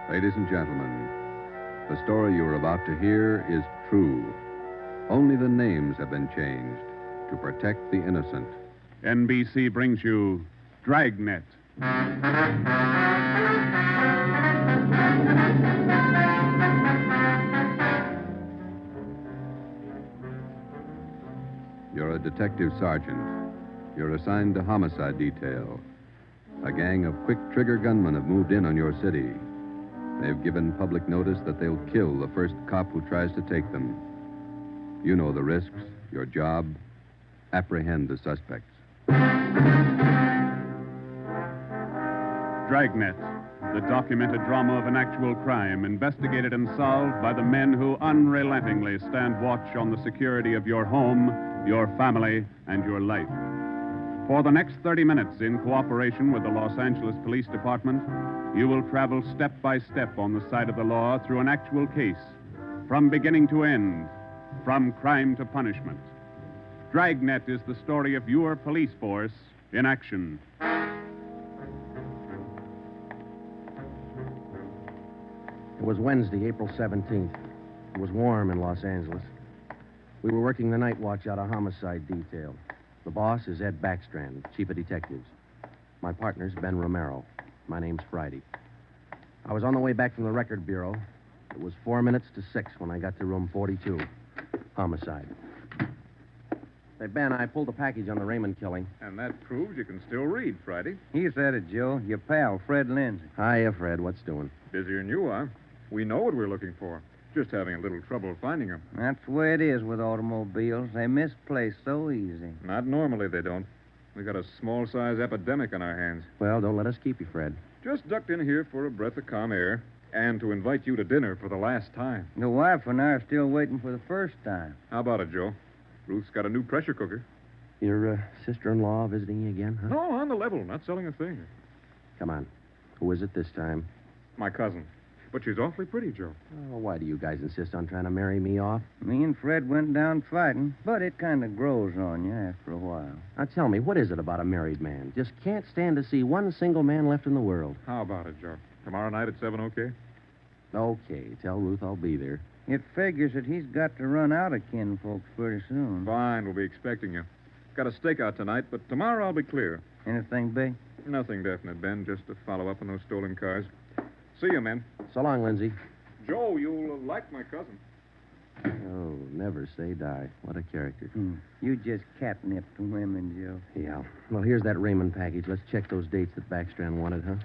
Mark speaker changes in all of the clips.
Speaker 1: Ladies and gentlemen, the story you're about to hear is true. Only the names have been changed to protect the innocent.
Speaker 2: NBC brings you Dragnet.
Speaker 1: You're a detective sergeant. You're assigned to homicide detail. A gang of quick-trigger gunmen have moved in on your city. They've given public notice that they'll kill the first cop who tries to take them. You know the risks. Your job, apprehend the suspects.
Speaker 2: Dragnet, the documented drama of an actual crime, investigated and solved by the men who unrelentingly stand watch on the security of your home, your family, and your life. For the next 30 minutes, in cooperation with the Los Angeles Police Department, you will travel step by step on the side of the law through an actual case, from beginning to end, from crime to punishment. Dragnet is the story of your police force in action.
Speaker 3: It was Wednesday, April 17th. It was warm in Los Angeles. We were working the night watch out of homicide detail. The boss is Ed Backstrand, chief of detectives. My partner's Ben Romero. My name's Friday. I was on the way back from the record bureau. It was 4 minutes to 6 when I got to room 42. Homicide. Say, Ben, I pulled the package on the Raymond killing.
Speaker 4: And that proves you can still read, Friday.
Speaker 5: He said it, Joe. Your pal, Fred Lindsay.
Speaker 3: Hiya, Fred. What's doing?
Speaker 4: Busier than you are. We know what we're looking for. Just having a little trouble finding them.
Speaker 5: That's the way it is with automobiles. They misplace so easy.
Speaker 4: Not normally, they don't. We got a small-size epidemic on our hands.
Speaker 3: Well, don't let us keep you, Fred.
Speaker 4: Just ducked in here for a breath of calm air and to invite you to dinner for the last time.
Speaker 5: The wife and I are still waiting for the first time.
Speaker 4: How about it, Joe? Ruth's got a new pressure cooker.
Speaker 3: Your sister-in-law visiting you again, huh?
Speaker 4: No, on the level. Not selling a thing.
Speaker 3: Come on. Who is it this time?
Speaker 4: My cousin. But she's awfully pretty, Joe.
Speaker 3: Oh, why do you guys insist on trying to marry me off?
Speaker 5: Me and Fred went down fighting, but it kind of grows on you after a while.
Speaker 3: Now, tell me, what is it about a married man? Just can't stand to see one single man left in the world.
Speaker 4: How about it, Joe? Tomorrow night at 7, okay?
Speaker 3: Okay, tell Ruth I'll be there.
Speaker 5: It figures that he's got to run out of kinfolks pretty soon.
Speaker 4: Fine, we'll be expecting you. Got a stakeout tonight, but tomorrow I'll be clear.
Speaker 5: Anything big?
Speaker 4: Nothing definite, Ben. Just to follow up on those stolen cars. See you, men.
Speaker 3: So long, Lindsay.
Speaker 4: Joe, you'll like my cousin.
Speaker 3: Oh, never say die. What a character.
Speaker 5: You just catnip to women, Joe.
Speaker 3: Yeah. Well, here's that Raymond package. Let's check those dates that Backstrand wanted, huh?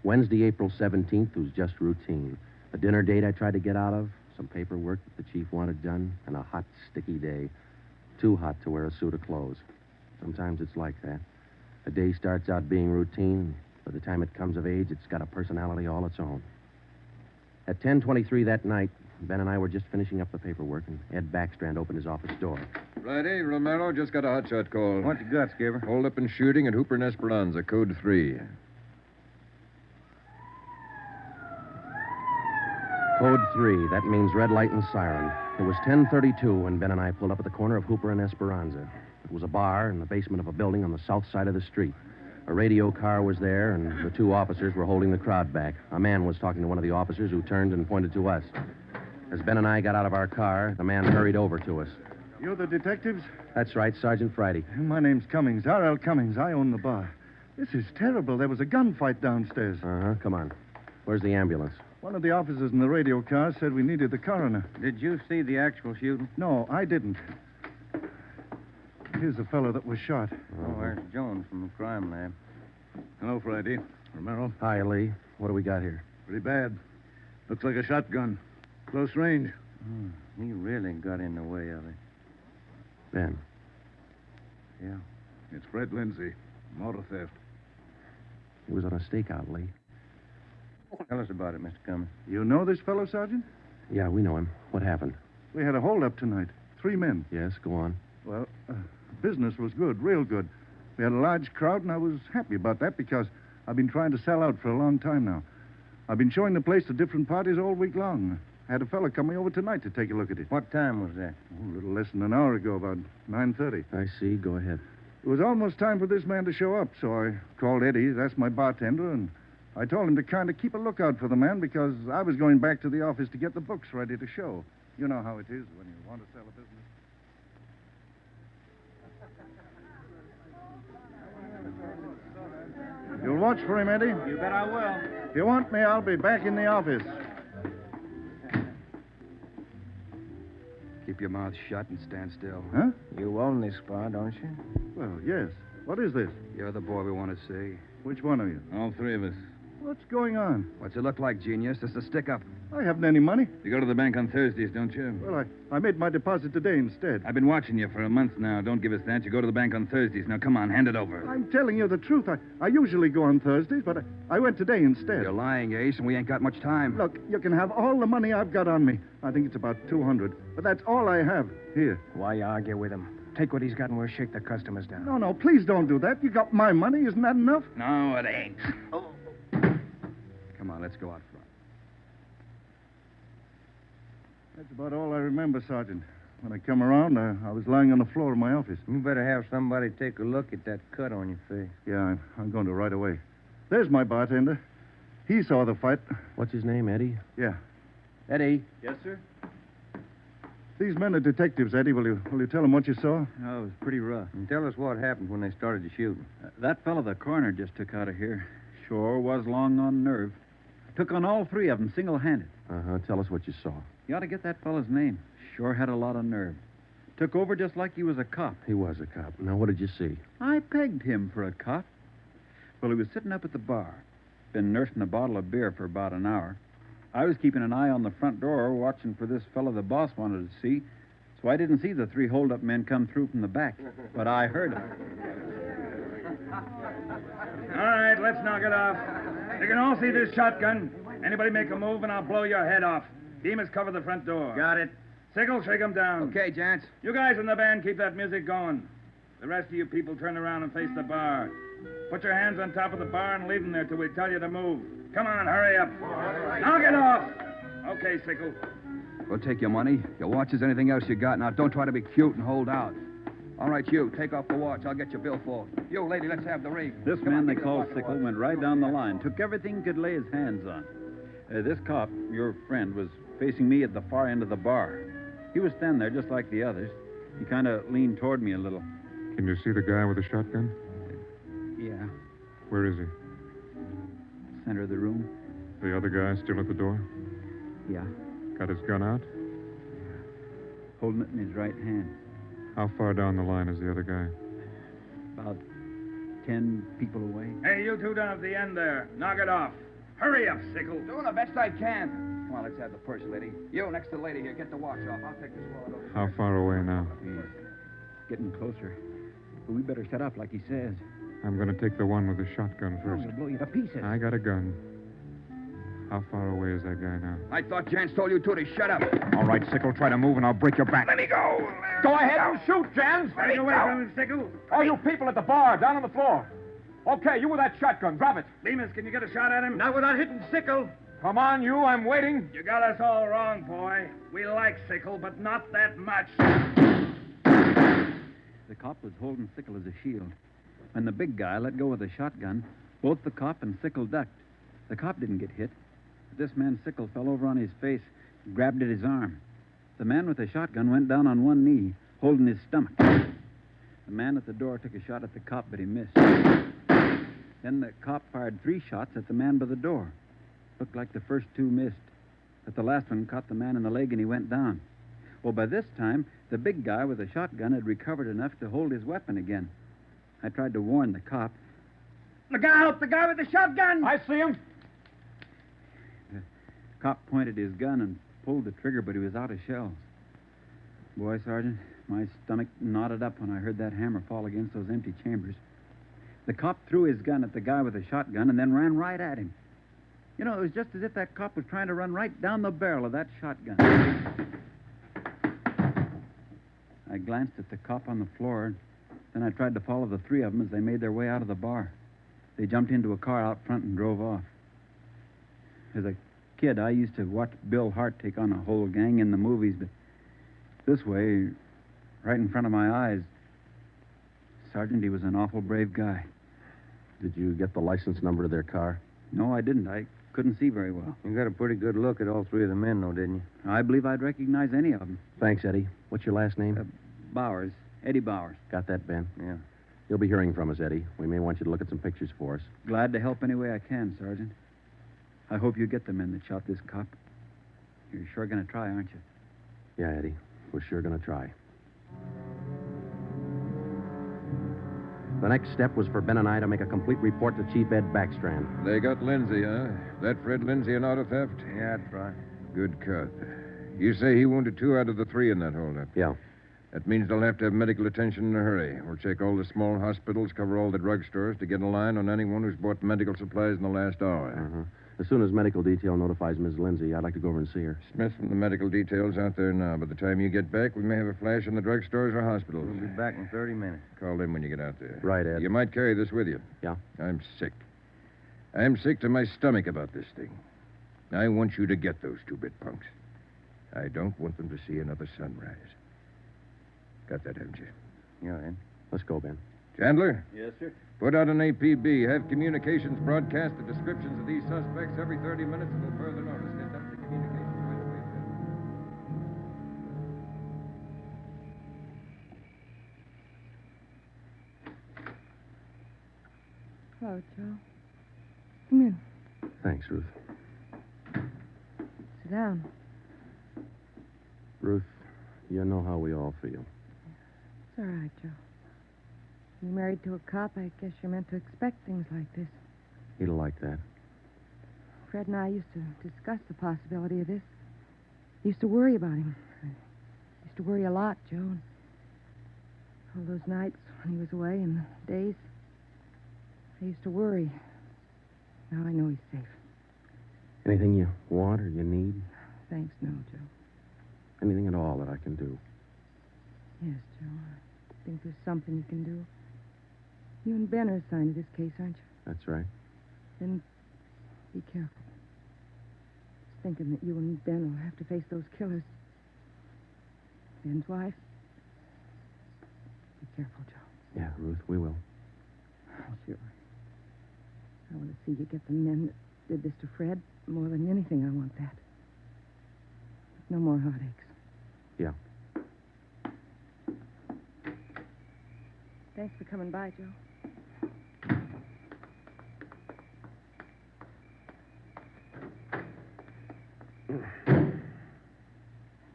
Speaker 3: Wednesday, April 17th was just routine. A dinner date I tried to get out of, some paperwork that the chief wanted done, and a hot, sticky day. Too hot to wear a suit of clothes. Sometimes it's like that. A day starts out being routine. By the time it comes of age, it's got a personality all its own. At 10:23 that night, Ben and I were just finishing up the paperwork, and Ed Backstrand opened his office door.
Speaker 6: Friday, Romero just got a hotshot call.
Speaker 5: What you got, Skipper?
Speaker 6: Hold up and shooting at Hooper and Esperanza, code 3.
Speaker 3: Code 3. That means red light and siren. It was 10:32 when Ben and I pulled up at the corner of Hooper and Esperanza. It was a bar in the basement of a building on the south side of the street. A radio car was there, and the two officers were holding the crowd back. A man was talking to one of the officers who turned and pointed to us. As Ben and I got out of our car, the man hurried over to us.
Speaker 7: You're the detectives?
Speaker 3: That's right, Sergeant Friday.
Speaker 7: My name's Cummings, R.L. Cummings. I own the bar. This is terrible. There was a gunfight downstairs.
Speaker 3: Uh-huh, come on. Where's the ambulance?
Speaker 7: One of the officers in the radio car said we needed the coroner.
Speaker 5: Did you see the actual shooting?
Speaker 7: No, I didn't. Here's the fellow that was shot.
Speaker 5: Oh, there's Jones from the crime lab.
Speaker 8: Hello, Friday. Romero.
Speaker 3: Hi, Lee. What do we got here?
Speaker 8: Pretty bad. Looks like a shotgun. Close range.
Speaker 5: He really got in the way of it.
Speaker 3: Ben.
Speaker 5: Yeah.
Speaker 8: It's Fred Lindsay. Motor theft.
Speaker 3: He was on a stakeout, Lee.
Speaker 5: Tell us about it, Mr. Cummings.
Speaker 7: You know this fellow, Sergeant?
Speaker 3: Yeah, we know him. What happened?
Speaker 7: We had a holdup tonight. 3 men.
Speaker 3: Yes, go on.
Speaker 7: Well, business was good, real good. We had a large crowd, and I was happy about that because I've been trying to sell out for a long time now. I've been showing the place to different parties all week long. I had a fella coming over tonight to take a look at it.
Speaker 5: What time was that?
Speaker 7: Oh, a little less than an hour ago, about 9:30.
Speaker 3: I see. Go ahead.
Speaker 7: It was almost time for this man to show up, so I called Eddie, that's my bartender, and I told him to kind of keep a lookout for the man because I was going back to the office to get the books ready to show. You know how it is when you want to sell a business. You'll watch for him, Eddie?
Speaker 8: You bet I will.
Speaker 7: If you want me, I'll be back in the office.
Speaker 9: Keep your mouth shut and stand still.
Speaker 7: Huh?
Speaker 5: You own this bar, don't you?
Speaker 7: Well, yes. What is this?
Speaker 9: You're the boy we want to see.
Speaker 7: Which one of you?
Speaker 8: All three of us.
Speaker 7: What's going on?
Speaker 9: What's it look like, genius? Just a stick-up.
Speaker 7: I haven't any money.
Speaker 8: You go to the bank on Thursdays, don't you?
Speaker 7: Well, I made my deposit today instead.
Speaker 8: I've been watching you for a month now. Don't give us that. You go to the bank on Thursdays. Now, come on, hand it over.
Speaker 7: I'm telling you the truth. I usually go on Thursdays, but I went today instead.
Speaker 9: You're lying, Ace, and we ain't got much time.
Speaker 7: Look, you can have all the money I've got on me. I think it's about 200, but that's all I have. Here.
Speaker 5: Why argue with him? Take what he's got and we'll shake the customers down.
Speaker 7: No, please don't do that. You got my money. Isn't that enough?
Speaker 8: No, it ain't.
Speaker 9: Come on, let's go out front.
Speaker 7: That's about all I remember, Sergeant. When I come around, I was lying on the floor of my office.
Speaker 5: You better have somebody take a look at that cut on your face.
Speaker 7: Yeah, I'm going to right away. There's my bartender. He saw the fight.
Speaker 3: What's his name, Eddie?
Speaker 7: Yeah.
Speaker 3: Eddie.
Speaker 8: Yes, sir?
Speaker 7: These men are detectives, Eddie. Will you tell them what you saw?
Speaker 8: Oh, it was pretty rough.
Speaker 5: And tell us what happened when they started the shooting.
Speaker 8: That fellow the coroner just took out of here sure was long on nerve. Took on all three of them single-handed.
Speaker 3: Uh-huh. Tell us what you saw.
Speaker 8: You ought to get that fellow's name. Sure had a lot of nerve. Took over just like he was a cop.
Speaker 3: He was a cop. Now, what did you see?
Speaker 8: I pegged him for a cop. Well, he was sitting up at the bar. Been nursing a bottle of beer for about an hour. I was keeping an eye on the front door, watching for this fellow the boss wanted to see. So I didn't see the three hold-up men come through from the back. But I heard them.
Speaker 10: All right, let's knock it off. You can all see this shotgun. Anybody make a move, and I'll blow your head off. Demas, cover the front door.
Speaker 9: Got it.
Speaker 10: Sickle, shake them down.
Speaker 9: Okay, gents.
Speaker 10: You guys in the band, keep that music going. The rest of you people turn around and face the bar. Put your hands on top of the bar and leave them there till we tell you to move. Come on, hurry up. Knock it off. Okay, Sickle.
Speaker 9: We'll take your money, your watches, anything else you got. Now, don't try to be cute and hold out. All right, you, take off the watch. I'll get your bill for it. You, lady, let's have the ring.
Speaker 8: This man they call Sickle went right down the line, took everything he could lay his hands on. This cop, your friend, was facing me at the far end of the bar. He was standing there just like the others. He kind of leaned toward me a little.
Speaker 11: Can you see the guy with the shotgun?
Speaker 8: Yeah,
Speaker 11: Where is he?
Speaker 8: center of the room.
Speaker 11: The other guy still at the door?
Speaker 8: Yeah,
Speaker 11: Got his gun out?
Speaker 8: holding it in his right hand.
Speaker 11: How far down the line is the other guy?
Speaker 8: About 10 people away.
Speaker 10: Hey, you two down at the end there. Knock it off. Hurry up, Sickle.
Speaker 9: Doing the best I can. Come on, let's have the purse, lady. You, next to the lady here, get the watch off. I'll take this wallet over.
Speaker 11: How far away now?
Speaker 8: He's getting closer. But we better shut up like he says.
Speaker 11: I'm going to take the one with the shotgun
Speaker 8: Oh,
Speaker 11: first.
Speaker 8: he'll blow you to pieces.
Speaker 11: I got a gun. How far away is that guy now?
Speaker 9: I thought Jans told you two to shut up.
Speaker 6: All right, Sickle, try to move and I'll break your back.
Speaker 10: Let me go.
Speaker 6: Go ahead and shoot, Jans.
Speaker 10: Stay away from him, Sickle.
Speaker 6: All you people at the bar, down on the floor. Okay, you with that shotgun, grab it.
Speaker 10: Demas, can you get a shot at him?
Speaker 6: Not without hitting Sickle. Come on, you, I'm waiting.
Speaker 10: You got us all wrong, boy. We like Sickle, but not that much.
Speaker 8: The cop was holding Sickle as a shield. When the big guy let go of the shotgun, both the cop and Sickle ducked. The cop didn't get hit. This man, Sickle, fell over on his face, grabbed at his arm. The man with the shotgun went down on one knee, holding his stomach. The man at the door took a shot at the cop, but he missed. Then the cop fired 3 shots at the man by the door. Looked like the first 2 missed, but the last one caught the man in the leg and he went down. Well, by this time, the big guy with the shotgun had recovered enough to hold his weapon again. I tried to warn the cop.
Speaker 10: Look out! The guy with the shotgun!
Speaker 6: I see him.
Speaker 8: The cop pointed his gun and pulled the trigger, but he was out of shells. Boy, Sergeant, my stomach knotted up when I heard that hammer fall against those empty chambers. The cop threw his gun at the guy with the shotgun and then ran right at him. You know, it was just as if that cop was trying to run right down the barrel of that shotgun. I glanced at the cop on the floor, then I tried to follow the 3 of them as they made their way out of the bar. They jumped into a car out front and drove off. As I kid, I used to watch Bill Hart take on a whole gang in the movies, but this way, right in front of my eyes, Sergeant, he was an awful brave guy.
Speaker 3: Did you get the license number of their car?
Speaker 8: No, I didn't. I couldn't see very well.
Speaker 5: You got a pretty good look at all three of the men, though, didn't you?
Speaker 8: I believe I'd recognize any of them.
Speaker 3: Thanks, Eddie. What's your last name?
Speaker 8: Bowers. Eddie Bowers.
Speaker 3: Got that, Ben?
Speaker 5: Yeah.
Speaker 3: You'll be hearing from us, Eddie. We may want you to look at some pictures for us.
Speaker 8: Glad to help any way I can, Sergeant. I hope you get the men that shot this cop. You're sure going to try, aren't you?
Speaker 3: Yeah, Eddie. We're sure going to try. The next step was for Ben and I to make a complete report to Chief Ed Backstrand.
Speaker 12: They got Lindsay, huh? That Fred Lindsay an auto theft?
Speaker 5: Yeah, that's right.
Speaker 12: Good cut. You say he wounded 2 out of the 3 in that holdup?
Speaker 3: Yeah.
Speaker 12: That means they'll have to have medical attention in a hurry. We'll check all the small hospitals, cover all the drugstores to get a line on anyone who's bought medical supplies in the last hour.
Speaker 3: Uh-huh. As soon as medical detail notifies Miss Lindsay, I'd like to go over and see her.
Speaker 12: Smith from the medical detail's out there now. By the time you get back, we may have a flash in the drugstores or hospitals.
Speaker 5: We'll be back in 30 minutes.
Speaker 12: Call them when you get out there.
Speaker 3: Right, Ed.
Speaker 12: You might carry this with you.
Speaker 3: Yeah?
Speaker 12: I'm sick. I'm sick to my stomach about this thing. I want you to get those 2-bit punks. I don't want them to see another sunrise. Got that, haven't you?
Speaker 5: Yeah, Ed.
Speaker 3: Let's go, Ben.
Speaker 12: Chandler?
Speaker 8: Yes, sir.
Speaker 12: Put out an APB. Have communications broadcast the descriptions of these suspects every 30 minutes until further notice. Get up to communications right away.
Speaker 13: Hello, Joe. Come in.
Speaker 3: Thanks, Ruth.
Speaker 13: Sit down.
Speaker 3: Ruth, you know how we all feel.
Speaker 13: It's all right, Joe. You're married to a cop. I guess you're meant to expect things like this.
Speaker 3: He'll like that.
Speaker 13: Fred and I used to discuss the possibility of this. Used to worry about him. I used to worry a lot, Joe. And all those nights when he was away and the days, I used to worry. Now I know he's safe.
Speaker 3: Anything you want or you need?
Speaker 13: Thanks, no, Joe.
Speaker 3: Anything at all that I can do?
Speaker 13: Yes, Joe. I think there's something you can do. You and Ben are assigned to this case, aren't you?
Speaker 3: That's right.
Speaker 13: Then be careful. Just thinking that you and Ben will have to face those killers. Ben's wife. Be careful, Joe.
Speaker 3: Yeah, Ruth, we will.
Speaker 13: Sure. I want to see you get the men that did this to Fred. More than anything, I want that. No more heartaches.
Speaker 3: Yeah.
Speaker 13: Thanks for coming by, Joe.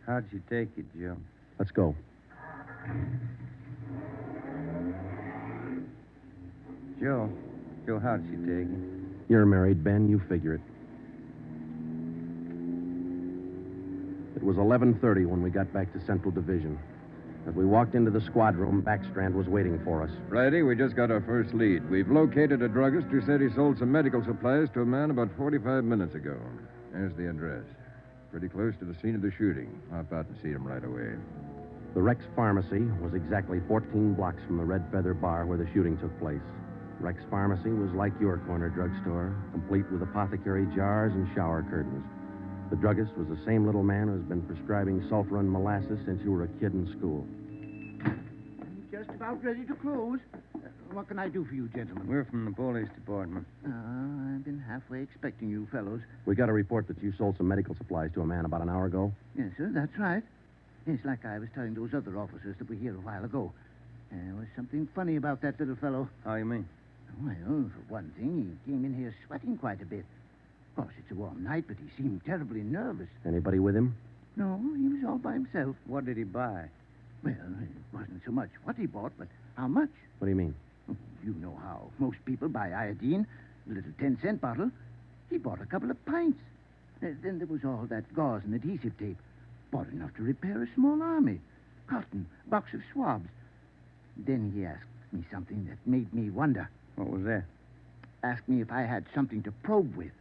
Speaker 5: How'd you take it, Joe?
Speaker 3: Let's go.
Speaker 5: Joe, how'd she take it?
Speaker 3: You're married, Ben. You figure it. It was 11:30 when we got back to Central Division. As we walked into the squad room, Backstrand was waiting for us.
Speaker 12: Righty, we just got our first lead. We've located a druggist who said he sold some medical supplies to a man about 45 minutes ago. There's the address. Pretty close to the scene of the shooting. Hop out and see him right away.
Speaker 3: The Rex Pharmacy was exactly 14 blocks from the Red Feather Bar where the shooting took place. Rex Pharmacy was like your corner drugstore, complete with apothecary jars and shower curtains. The druggist was the same little man who's been prescribing sulfur and molasses since you were a kid in school.
Speaker 14: I'm just about ready to close. What can I do for you, gentlemen?
Speaker 5: We're from the police department.
Speaker 14: I've been halfway expecting you fellows.
Speaker 3: We got a report that you sold some medical supplies to a man about an hour ago.
Speaker 14: Yes, sir, that's right. Yes, like I was telling those other officers that were here a while ago. There was something funny about that little fellow.
Speaker 5: How you mean?
Speaker 14: Well, for one thing, he came in here sweating quite a bit. Of course, it's a warm night, but he seemed terribly nervous.
Speaker 3: Anybody with him?
Speaker 14: No, he was all by himself.
Speaker 5: What did he buy?
Speaker 14: Well, it wasn't so much what he bought, but how much.
Speaker 3: What do you mean?
Speaker 14: You know how most people buy iodine, a little 10-cent bottle. He bought a couple of pints. Then there was all that gauze and adhesive tape. Bought enough to repair a small army. Cotton, box of swabs. Then he asked me something that made me wonder.
Speaker 5: What was that?
Speaker 14: Asked me if I had something to probe with.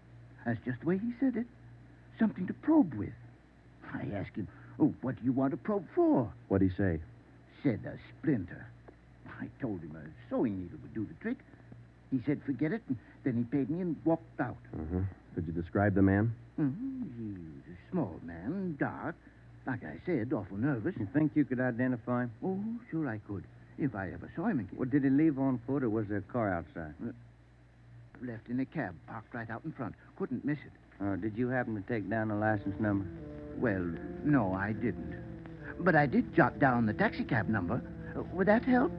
Speaker 14: That's just the way he said it. Something to probe with. I asked him, what do you want to probe for?
Speaker 3: What'd he say?
Speaker 14: Said a splinter. I told him a sewing needle would do the trick. He said, forget it, and then he paid me and walked out.
Speaker 3: Uh-huh. Could you describe the man?
Speaker 14: He's a small man, dark. Like I said, awful nervous.
Speaker 5: You think you could identify him?
Speaker 14: Oh, sure I could. If I ever saw him again.
Speaker 5: Well, did he leave on foot or was there a car outside?
Speaker 14: Left in a cab, parked right out in front. Couldn't miss it.
Speaker 5: Did you happen to take down the license number?
Speaker 14: Well, no, I didn't. But I did jot down the taxicab number. Would that help?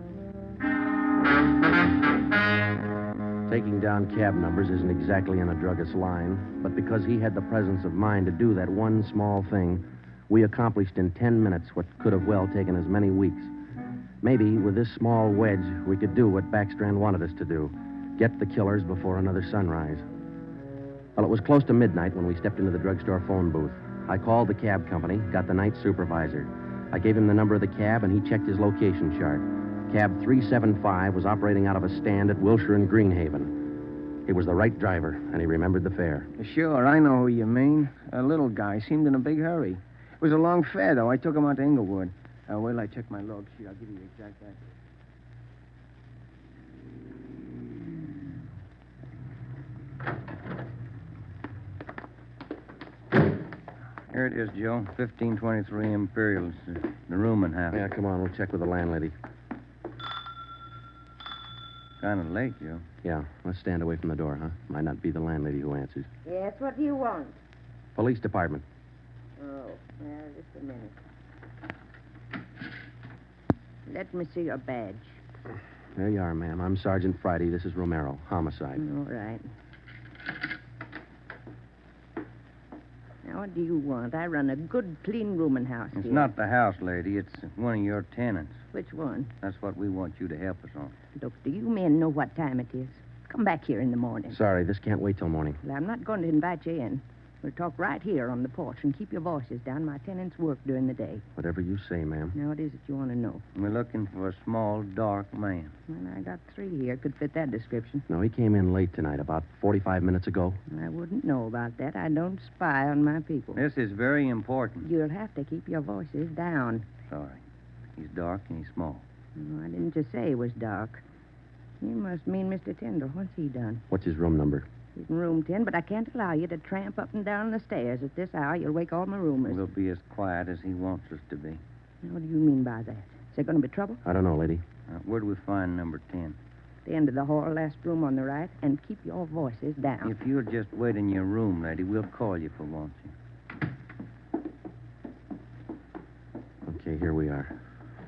Speaker 3: Taking down cab numbers isn't exactly in a druggist's line, but because he had the presence of mind to do that one small thing, we accomplished in 10 minutes what could have well taken as many weeks. Maybe with this small wedge, we could do what Backstrand wanted us to do, get the killers before another sunrise. Well, it was close to midnight when we stepped into the drugstore phone booth. I called the cab company, got the night supervisor. I gave him the number of the cab, and he checked his location chart. Cab 375 was operating out of a stand at Wilshire and Greenhaven. He was the right driver, and he remembered the fare.
Speaker 5: Sure, I know who you mean. A little guy. Seemed in a big hurry. It was a long fare, though. I took him out to Inglewood. Wait till I check my log sheet. I'll give you the exact address. Here it is, Joe. 1523 Imperial. It's the rooming house.
Speaker 3: Yeah, come on. We'll check with the landlady.
Speaker 5: Kind of late, Joe.
Speaker 3: Yeah, let's stand away from the door, huh? Might not be the landlady who answers.
Speaker 15: Yes, what do you want?
Speaker 3: Police department.
Speaker 15: Oh, well, just a minute. Let me see your badge.
Speaker 3: There you are, ma'am. I'm Sergeant Friday. This is Romero. Homicide.
Speaker 15: All right. Now, what do you want? I run a good, clean rooming house
Speaker 5: It's
Speaker 15: here.
Speaker 5: not the house, lady. It's one of your tenants.
Speaker 15: Which one?
Speaker 5: That's what we want you to help us on.
Speaker 15: Look, do you men know what time it is? Come back here in the morning.
Speaker 3: Sorry, this can't wait till morning.
Speaker 15: Well, I'm not going to invite you in. We'll talk right here on the porch and keep your voices down. My tenants work during the day.
Speaker 3: Whatever you say, ma'am.
Speaker 15: Now, what is it you want to know?
Speaker 5: We're looking for a small, dark man.
Speaker 15: Well, I got 3 here. Could fit that description.
Speaker 3: No, he came in late tonight, about 45 minutes ago.
Speaker 15: I wouldn't know about that. I don't spy on my people.
Speaker 5: This is very important.
Speaker 15: You'll have to keep your voices down.
Speaker 5: Sorry. He's dark and he's small.
Speaker 15: No, I didn't just say he was dark. You must mean Mr. Tyndall. What's he done?
Speaker 3: What's his room number?
Speaker 15: He's in room 10, but I can't allow you to tramp up and down the stairs at this hour. You'll wake all my roomers.
Speaker 5: We'll be as quiet as he wants us to be.
Speaker 15: Now, what do you mean by that? Is there going to be trouble?
Speaker 3: I don't know, lady.
Speaker 5: Where do we find number 10?
Speaker 15: The end of the hall, last room on the right, and keep your voices down.
Speaker 5: If you'll just wait in your room, lady, we'll call you if we want you.
Speaker 3: Okay, here we are.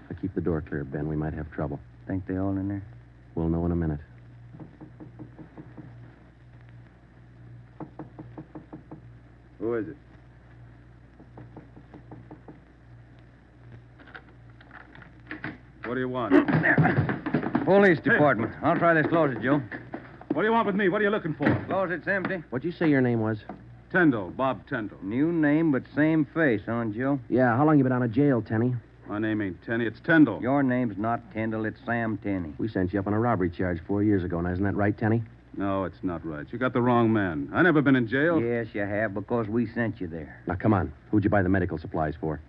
Speaker 3: If I keep the door clear, Ben, we might have trouble.
Speaker 5: Think they all in there?
Speaker 3: We'll know in a minute.
Speaker 2: Who is it? What do you want?
Speaker 5: Police department. I'll try this closet, Joe.
Speaker 2: What do you want with me? What are you looking for?
Speaker 5: Closet's empty.
Speaker 3: What'd you say your name was?
Speaker 2: Tyndall, Bob Tyndall.
Speaker 5: New name, but same face, huh, Joe?
Speaker 3: Yeah, how long you been out of jail, Tenny?
Speaker 2: My name ain't Tenney, it's Tyndall.
Speaker 5: Your name's not Tyndall, it's Sam Tenney.
Speaker 3: We sent you up on a robbery charge 4 years ago. Now, isn't that right, Tenny?
Speaker 2: No, it's not right. You got the wrong man. I never been in jail.
Speaker 5: Yes, you have, because we sent you there.
Speaker 3: Now, come on. Who'd you buy the medical supplies for?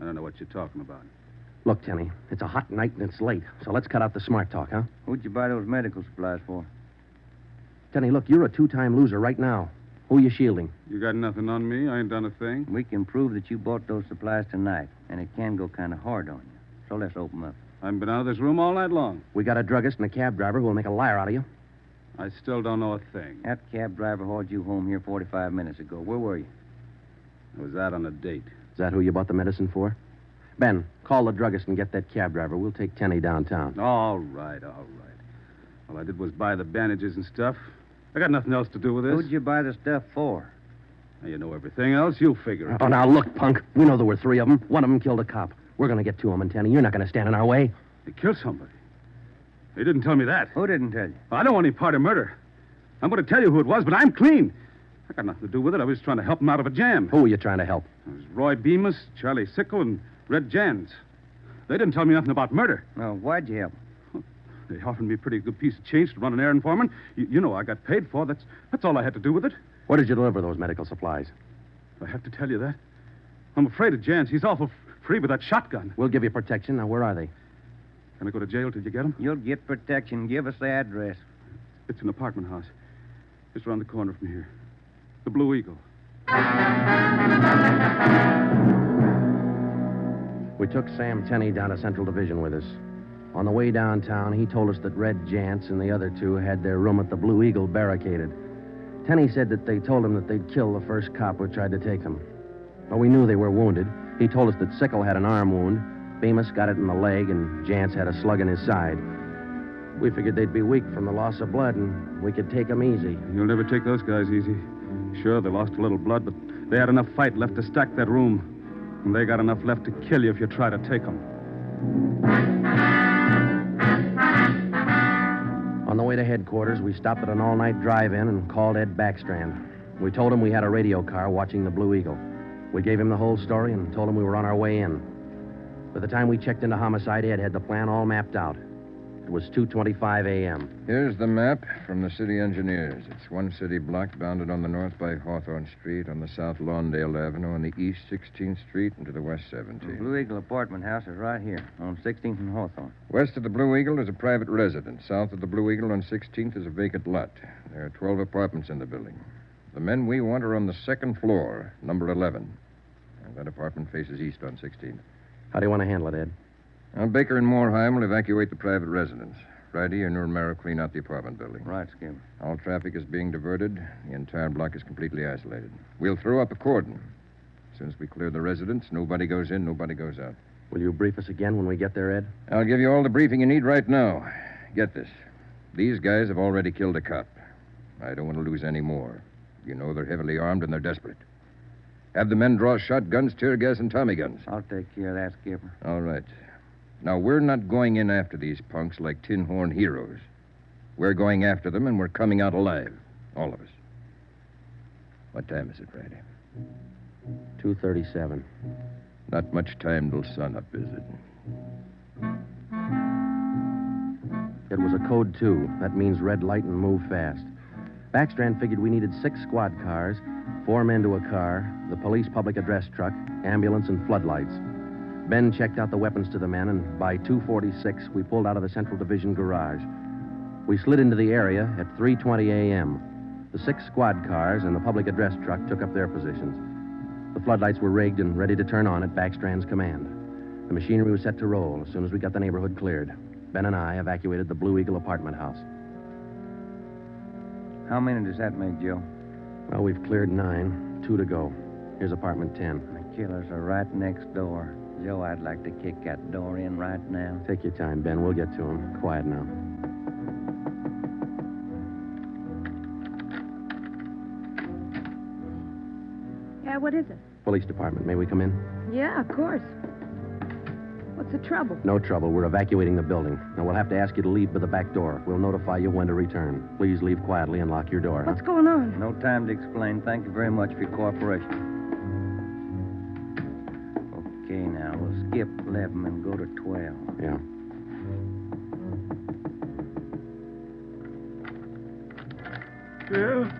Speaker 2: I don't know what you're talking about.
Speaker 3: Look, Tenny, it's a hot night and it's late, so let's cut out the smart talk, huh?
Speaker 5: Who'd you buy those medical supplies for?
Speaker 3: Tenny, look, you're a 2-time loser right now. Who are you shielding?
Speaker 2: You got nothing on me. I ain't done a thing.
Speaker 5: We can prove that you bought those supplies tonight, and it can go kind of hard on you. So let's open up.
Speaker 2: I haven't been out of this room all night long.
Speaker 3: We got a druggist and a cab driver who will make a liar out of you.
Speaker 2: I still don't know a thing.
Speaker 5: That cab driver hauled you home here 45 minutes ago. Where were you?
Speaker 2: I was out on a date.
Speaker 3: Is that who you bought the medicine for? Ben, call the druggist and get that cab driver. We'll take Tenny downtown.
Speaker 2: All right, all right. All I did was buy the bandages and stuff. I got nothing else to do with this.
Speaker 5: Who'd you buy the stuff for?
Speaker 2: Now, you know everything else. You figure it.
Speaker 3: Oh, now, look, punk. We know there were 3 of them. One of them killed a cop. We're going to get to him, and Tenny, you're not going to stand in our way.
Speaker 2: They killed somebody. They didn't tell me that.
Speaker 5: Who didn't tell you?
Speaker 2: I don't want any part of murder. I'm going to tell you who it was, but I'm clean. I got nothing to do with it. I was trying to help him out of a jam.
Speaker 3: Who were you trying to help?
Speaker 2: It was Roy Bemis, Charlie Sickle, and Red Jans. They didn't tell me nothing about murder.
Speaker 5: Oh, why'd you help?
Speaker 2: They offered me a pretty good piece of change to run an errand for them. You know I got paid for. That's all I had to do with it.
Speaker 3: Where did you deliver those medical supplies?
Speaker 2: I have to tell you that. I'm afraid of Jans. He's awful free with that shotgun.
Speaker 3: We'll give you protection. Now, where are they?
Speaker 2: Can I go to jail till you get them?
Speaker 5: You'll get protection. Give us the address.
Speaker 2: It's an apartment house. Just around the corner from here. The Blue Eagle.
Speaker 3: We took Sam Tenney down to Central Division with us. On the way downtown, he told us that Red Jantz and the other two had their room at the Blue Eagle barricaded. Tenney said that they told him that they'd kill the first cop who tried to take them. But we knew they were wounded. He told us that Sickle had an arm wound, Bemis got it in the leg, and Jantz had a slug in his side. We figured they'd be weak from the loss of blood, and we could take them easy.
Speaker 2: You'll never take those guys easy. Sure, they lost a little blood, but they had enough fight left to stack that room. And they got enough left to kill you if you try to take them.
Speaker 3: On the way to headquarters, we stopped at an all-night drive-in and called Ed Backstrand. We told him we had a radio car watching the Blue Eagle. We gave him the whole story and told him we were on our way in. By the time we checked into homicide, Ed had the plan all mapped out. It was 2:25 a.m.
Speaker 12: Here's the map from the city engineers. It's one city block bounded on the north by Hawthorne Street, on the south Lawndale Avenue, on the east 16th Street, and to the west 17th.
Speaker 5: The Blue Eagle apartment house is right here, on 16th and Hawthorne.
Speaker 12: West of the Blue Eagle is a private residence. South of the Blue Eagle on 16th is a vacant lot. There are 12 apartments in the building. The men we want are on the second floor, number 11. And that apartment faces east on 16th.
Speaker 3: How do you want to handle it, Ed?
Speaker 12: Now, Baker and Moorheim will evacuate the private residence. Friday and Romero clean out the apartment building.
Speaker 5: Right, Skip.
Speaker 12: All traffic is being diverted. The entire block is completely isolated. We'll throw up a cordon. As soon as we clear the residence, nobody goes in, nobody goes out.
Speaker 3: Will you brief us again when we get there, Ed?
Speaker 12: I'll give you all the briefing you need right now. Get this. These guys have already killed a cop. I don't want to lose any more. You know they're heavily armed and they're desperate. Have the men draw shotguns, tear gas, and Tommy guns.
Speaker 5: I'll take care of that, Skipper.
Speaker 12: All right. Now, we're not going in after these punks like tin horn heroes. We're going after them, and we're coming out alive. All of us. What time is it, Friday?
Speaker 3: 2:37.
Speaker 12: Not much time till sunup, is it?
Speaker 3: It was a code 2. That means red light and move fast. Backstrand figured we needed 6 squad cars, 4 men to a car, the police public address truck, ambulance, and floodlights. Ben checked out the weapons to the men, and by 2:46, we pulled out of the Central Division garage. We slid into the area at 3:20 a.m. The 6 squad cars and the public address truck took up their positions. The floodlights were rigged and ready to turn on at Backstrand's command. The machinery was set to roll as soon as we got the neighborhood cleared. Ben and I evacuated the Blue Eagle apartment house.
Speaker 5: How many does that make, Joe?
Speaker 3: Well, we've cleared 9. 2 to go. Here's apartment 10.
Speaker 5: The killers are right next door. Joe, I'd like to kick that door in right now.
Speaker 3: Take your time, Ben. We'll get to him. Quiet now.
Speaker 13: Yeah, what is it?
Speaker 3: Police department. May we come in?
Speaker 13: Yeah, of course. What's the trouble?
Speaker 3: No trouble. We're evacuating the building. Now, we'll have to ask you to leave by the back door. We'll notify you when to return. Please leave quietly and lock your door.
Speaker 13: What's going on?
Speaker 5: No time to explain. Thank you very much for your cooperation. Okay, now, we'll skip 11 and go to 12.
Speaker 3: Yeah.
Speaker 5: Yeah?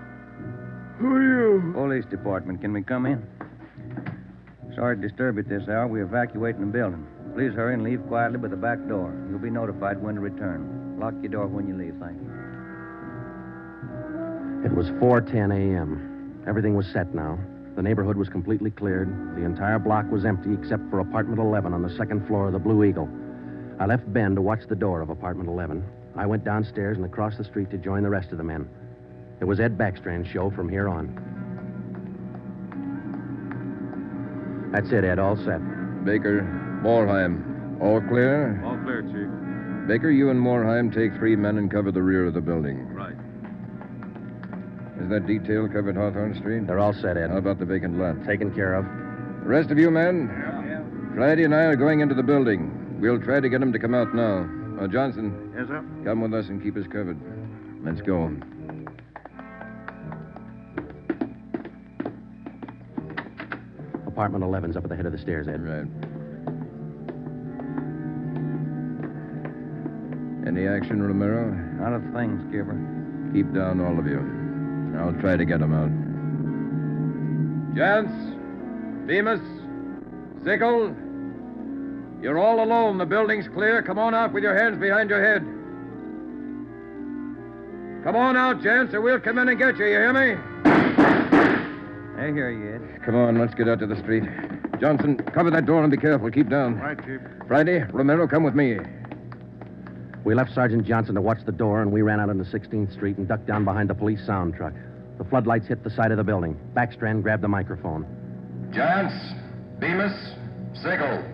Speaker 5: Who are you? Police department. Can we come in? Sorry to disturb you at this hour. We're evacuating the building. Please hurry and leave quietly by the back door. You'll be notified when to return. Lock your door when you leave. Thank you.
Speaker 3: It was 4:10 a.m. Everything was set now. The neighborhood was completely cleared. The entire block was empty except for apartment 11 on the second floor of the Blue Eagle. I left Ben to watch the door of apartment 11. I went downstairs and across the street to join the rest of the men. It was Ed Backstrand's show from here on. That's it, Ed. All set.
Speaker 12: Baker, Moorheim, all clear?
Speaker 2: All clear, Chief.
Speaker 12: Baker, you and Moorheim take 3 men and cover the rear of the building.
Speaker 2: Right.
Speaker 12: Is that detail covered Hawthorne Street?
Speaker 3: They're all set, Ed.
Speaker 12: How about the vacant lot?
Speaker 3: Taken care of.
Speaker 12: The rest of you men? Yeah. Friday and I are going into the building. We'll try to get him to come out now. Johnson.
Speaker 7: Yes, sir?
Speaker 12: Come with us and keep us covered. Let's go.
Speaker 3: Apartment 11's up at the head of the stairs, Ed.
Speaker 12: Right. Any action, Romero?
Speaker 5: Not a thing, Skipper.
Speaker 12: Keep down, all of you. I'll try to get them out. Jantz, Bemis, Sickle, you're all alone. The building's clear. Come on out with your hands behind your head. Come on out, Jantz, or we'll come in and get you. You hear me?
Speaker 5: I hear you, Ed.
Speaker 12: Come on, let's get out to the street. Johnson, cover that door and be careful. Keep down.
Speaker 7: Right, Chief.
Speaker 12: Friday, Romero, come with me.
Speaker 3: We left Sergeant Johnson to watch the door, and we ran out into 16th Street and ducked down behind the police sound truck. The floodlights hit the side of the building. Backstrand grabbed the microphone.
Speaker 12: Johns, Bemis, Sigel.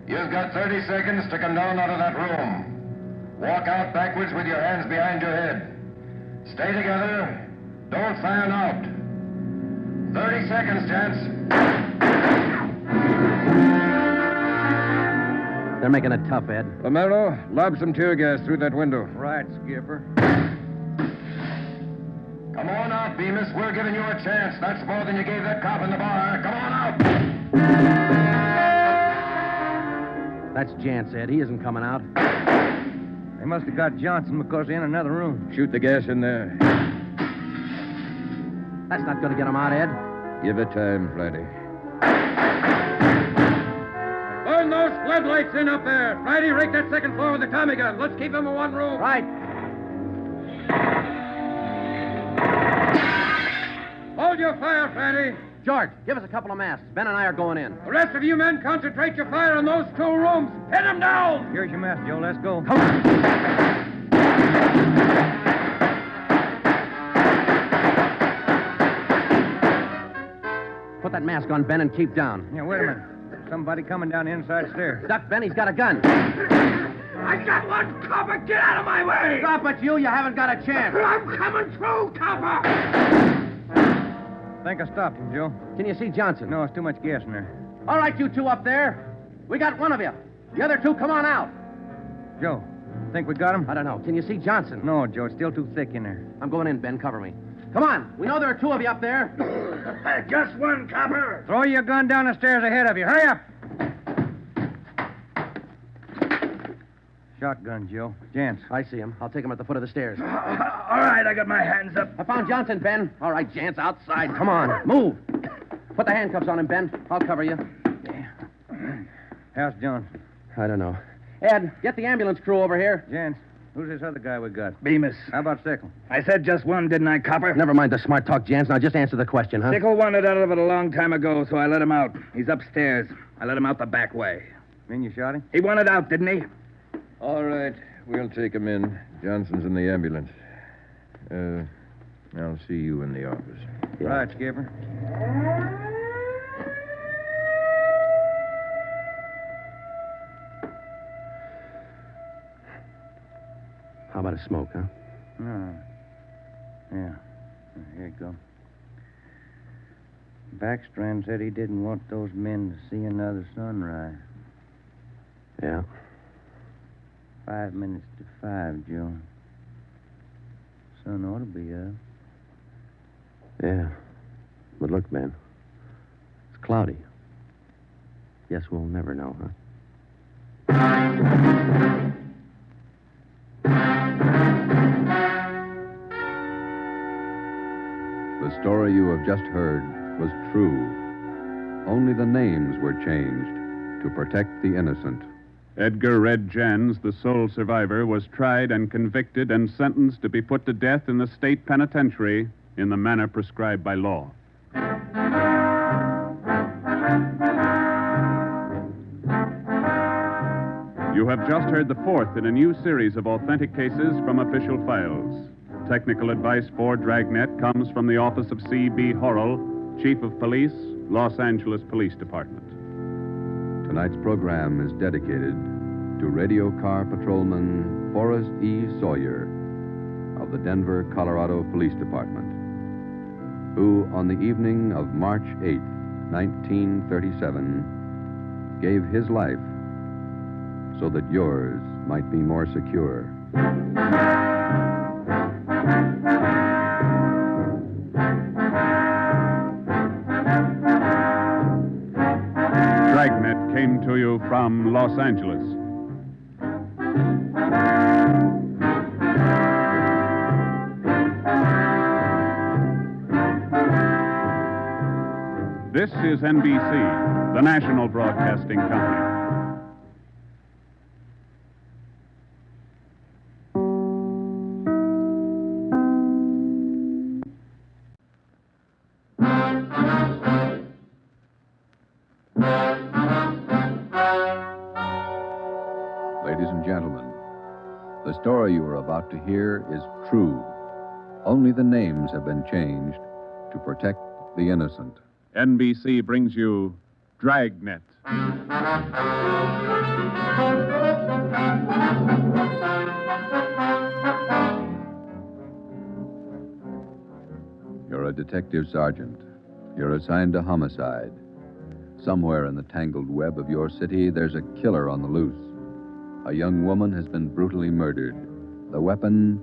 Speaker 12: You've got 30 seconds to come down out of that room. Walk out backwards with your hands behind your head. Stay together. Don't fan out. 30 seconds, gents.
Speaker 3: They're making it tough, Ed.
Speaker 12: Romero, lob some tear gas through that window.
Speaker 5: Right, Skipper.
Speaker 12: Come on out, Bemis. We're giving you a chance. That's more than you gave that cop in the bar. Come on out.
Speaker 3: That's Jance, Ed. He isn't coming out.
Speaker 5: They must have got Johnson because they're in another room.
Speaker 12: Shoot the gas in there.
Speaker 3: That's not going to get him out, Ed.
Speaker 12: Give it time, Friday.
Speaker 9: Burn those floodlights in up there. Friday, rake that second floor with the Tommy gun. Let's keep them in one room.
Speaker 3: Right.
Speaker 9: Hold your fire, Friday.
Speaker 3: George, give us a couple of masks. Ben and I are going in.
Speaker 9: The rest of you men concentrate your fire on those 2 rooms. Hit them down.
Speaker 5: Here's your mess, Joe. Let's go.
Speaker 3: Come on. Put that mask on, Ben, and keep down.
Speaker 5: Yeah, wait a minute. Somebody coming down the inside stairs.
Speaker 3: Duck, Ben. He's got a gun.
Speaker 9: I got one, copper. Get out of my way.
Speaker 3: Stop it, you. You haven't got a chance.
Speaker 9: I'm coming through, copper.
Speaker 5: Think I stopped him, Joe.
Speaker 3: Can you see Johnson?
Speaker 5: No, it's too much gas in there.
Speaker 3: All right, you two up there. We got one of you. The other 2, come on out.
Speaker 5: Joe, think we got him?
Speaker 3: I don't know. Can you see Johnson?
Speaker 5: No, Joe. It's still too thick in there.
Speaker 3: I'm going in, Ben. Cover me. Come on. We know there are 2 of you up there.
Speaker 9: Just one, copper.
Speaker 5: Throw your gun down the stairs ahead of you. Hurry up. Shotgun, Joe. Jance.
Speaker 3: I see him. I'll take him at the foot of the stairs.
Speaker 10: All right, I got my hands up.
Speaker 3: I found Johnson, Ben. All right, Jance, outside. Come on. Move. Put the handcuffs on him, Ben. I'll cover you.
Speaker 5: How's Johnson?
Speaker 3: I don't know. Ed, get the ambulance crew over here.
Speaker 5: Jance, who's this other guy we got?
Speaker 10: Bemis.
Speaker 5: How about Sickle?
Speaker 10: I said just one, didn't I, copper?
Speaker 3: Never mind the smart talk, Jance. Now just answer the question, huh?
Speaker 10: Sickle wanted out of it a long time ago, so I let him out. He's upstairs. I let him out the back way.
Speaker 5: Mean you shot him?
Speaker 10: He wanted out, didn't he?
Speaker 12: All right. We'll take him in. Johnson's in the ambulance. I'll see you in the office.
Speaker 3: Yeah.
Speaker 5: Right, Skipper.
Speaker 3: How about a smoke, huh?
Speaker 5: Yeah. Here you go. Backstrand said he didn't want those men to see another sunrise.
Speaker 3: Yeah.
Speaker 5: 5 minutes to 5, Joe. Sun ought to be up.
Speaker 3: Yeah. But look, Ben. It's cloudy. Guess we'll never know, huh?
Speaker 1: The story you have just heard was true. Only the names were changed to protect the innocent.
Speaker 2: Edgar Red Jans, the sole survivor, was tried and convicted and sentenced to be put to death in the state penitentiary in the manner prescribed by law. You have just heard the 4th in a new series of authentic cases from official files. Technical advice for Dragnet comes from the office of C.B. Horrell, Chief of Police, Los Angeles Police Department.
Speaker 1: Tonight's program is dedicated to radio car patrolman Forrest E. Sawyer of the Denver, Colorado Police Department, who on the evening of March 8, 1937, gave his life so that yours might be more secure.
Speaker 2: Dragnet came to you from Los Angeles. This is NBC, the national broadcasting company.
Speaker 1: Ladies and gentlemen, the story you are about to hear is true. Only the names have been changed to protect the innocent.
Speaker 2: NBC brings you Dragnet.
Speaker 1: You're a detective sergeant. You're assigned to homicide. Somewhere in the tangled web of your city, there's a killer on the loose. A young woman has been brutally murdered. The weapon,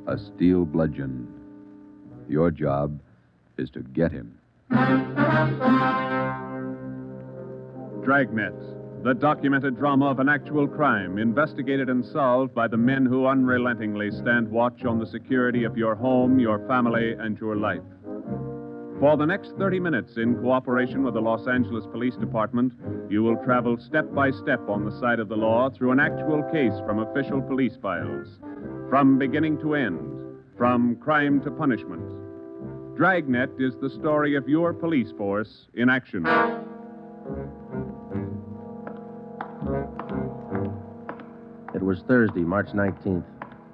Speaker 1: a steel bludgeon. Your job is to get him.
Speaker 2: Dragnet, the documented drama of an actual crime, investigated and solved by the men who unrelentingly stand watch on the security of your home, your family, and your life. For the next 30 minutes, in cooperation with the Los Angeles Police Department, you will travel step by step on the side of the law through an actual case from official police files. From beginning to end, from crime to punishment. Dragnet is the story of your police force in action.
Speaker 3: It was Thursday, March 19th.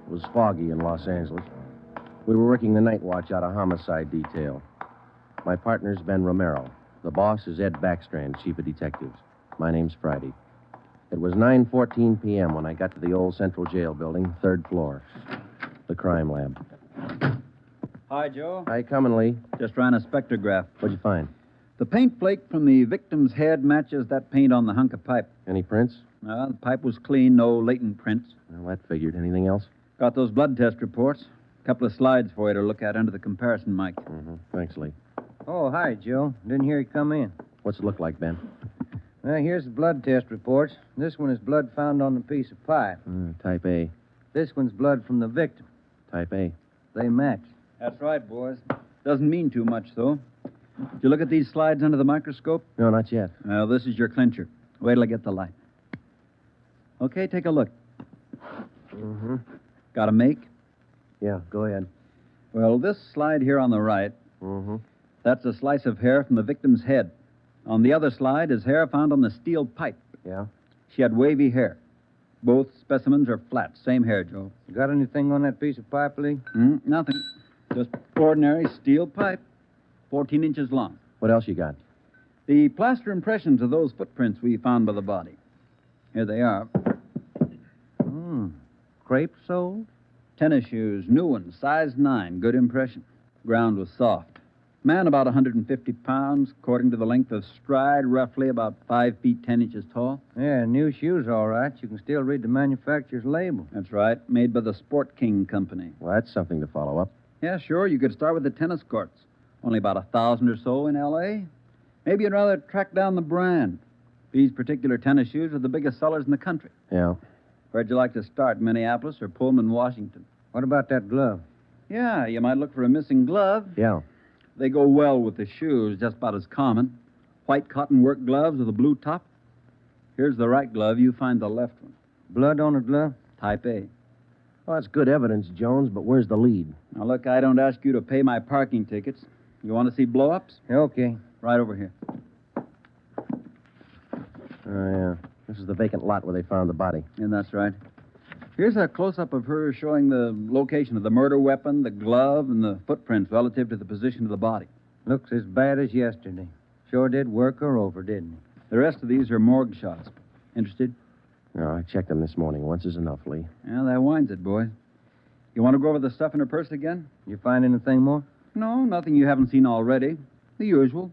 Speaker 3: It was foggy in Los Angeles. We were working the night watch out of homicide detail. My partner's Ben Romero. The boss is Ed Backstrand, chief of detectives. My name's Friday. It was 9:14 p.m. when I got to the old Central Jail building, 3rd floor. The crime lab.
Speaker 8: Hi, Joe.
Speaker 3: How you coming, Lee?
Speaker 8: Just ran a spectrograph.
Speaker 3: What'd you find?
Speaker 8: The paint flake from the victim's head matches that paint on the hunk of pipe.
Speaker 3: Any prints?
Speaker 8: The pipe was clean, no latent prints.
Speaker 3: Well, that figured. Anything else?
Speaker 8: Got those blood test reports. A couple of slides for you to look at under the comparison mic.
Speaker 3: Mm-hmm. Thanks, Lee.
Speaker 5: Oh, hi, Joe. Didn't hear you come in.
Speaker 3: What's it look like, Ben?
Speaker 5: Well, here's the blood test reports. This one is blood found on the piece of pipe.
Speaker 3: Type A.
Speaker 5: This one's blood from the victim.
Speaker 3: Type A.
Speaker 5: They match.
Speaker 8: That's right, boys. Doesn't mean too much, though. Did you look at these slides under the microscope?
Speaker 3: No, not yet.
Speaker 8: Well, this is your clincher. Wait till I get the light. Okay, take a look.
Speaker 3: Mm-hmm.
Speaker 8: Got a make?
Speaker 3: Yeah, go ahead.
Speaker 8: Well, this slide here on the right,
Speaker 3: Mm-hmm.
Speaker 8: that's a slice of hair from the victim's head. On the other slide is hair found on the steel pipe.
Speaker 3: Yeah?
Speaker 8: She had wavy hair. Both specimens are flat. Same hair, Joe.
Speaker 5: Got anything on that piece of pipe, Lee?
Speaker 8: Nothing. Just ordinary steel pipe, 14 inches long.
Speaker 3: What else you got?
Speaker 8: The plaster impressions of those footprints we found by the body. Here they are.
Speaker 5: Crepe soles?
Speaker 8: Tennis shoes, new ones, size 9, good impression. Ground was soft. Man about 150 pounds, according to the length of stride, roughly about 5 feet 10 inches tall.
Speaker 5: Yeah, new shoes, all right. You can still read the manufacturer's label.
Speaker 8: That's right, made by the Sport King Company.
Speaker 3: Well, that's something to follow up.
Speaker 8: Yeah, sure, you could start with the tennis courts. Only about 1,000 or so in L.A. Maybe you'd rather track down the brand. These particular tennis shoes are the biggest sellers in the country.
Speaker 3: Yeah.
Speaker 8: Where'd you like to start, Minneapolis or Pullman, Washington?
Speaker 5: What about that glove?
Speaker 8: Yeah, you might look for a missing glove.
Speaker 3: Yeah.
Speaker 8: They go well with the shoes, just about as common. White cotton work gloves with a blue top. Here's the right glove. You find the left one.
Speaker 5: Blood on the glove?
Speaker 8: Type A.
Speaker 3: Well, that's good evidence, Jones, but where's the lead?
Speaker 8: Now, look, I don't ask you to pay my parking tickets. You want to see blow-ups?
Speaker 5: Okay.
Speaker 8: Right over here.
Speaker 3: Oh, yeah. This is the vacant lot where they found the body.
Speaker 8: And that's right. Here's a close-up of her showing the location of the murder weapon, the glove, and the footprints relative to the position of the body.
Speaker 5: Looks as bad as yesterday. Sure did work her over, didn't he?
Speaker 8: The rest of these are morgue shots. Interested?
Speaker 3: No, I checked them this morning. Once is enough, Lee.
Speaker 8: Yeah, that winds it, boys. You want to go over the stuff in her purse again?
Speaker 5: You find anything more?
Speaker 8: No, nothing you haven't seen already. The usual.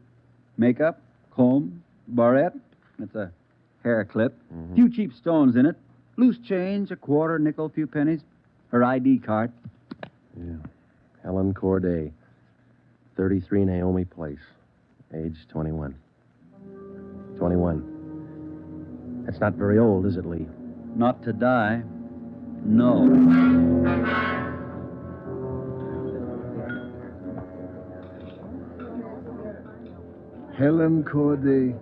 Speaker 8: Makeup, comb, barrette. It's a hair clip.
Speaker 3: Mm-hmm.
Speaker 8: Few cheap stones in it. Loose change, a quarter, nickel, few pennies. Her ID card.
Speaker 3: Yeah. Helen Corday, 33 Naomi Place, age 21. 21. That's not very old, is it, Lee?
Speaker 8: Not to die. No.
Speaker 16: Helen Corday.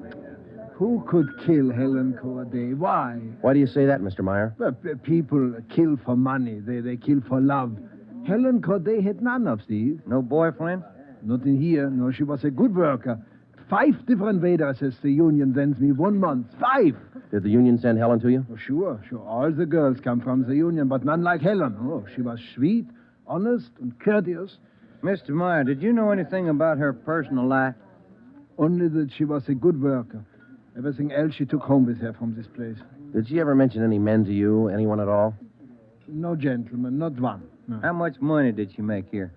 Speaker 16: Who could kill Helen Corday? Why?
Speaker 3: Why do you say that, Mr. Meyer?
Speaker 16: Well, people kill for money. They kill for love. Helen Corday had none of these.
Speaker 5: No boyfriend?
Speaker 16: Not in here. No, she was a good worker. 5 different addresses the union sends me 1 month. 5!
Speaker 3: Did the union send Helen to you?
Speaker 16: Oh, sure. All the girls come from the union, but none like Helen. Oh, she was sweet, honest, and courteous.
Speaker 5: Mr. Meyer, did you know anything about her personal life?
Speaker 16: Only that she was a good worker. Everything else she took home with her from this place.
Speaker 3: Did she ever mention any men to you? Anyone at all?
Speaker 16: No gentleman, not one. No.
Speaker 5: How much money did she make here?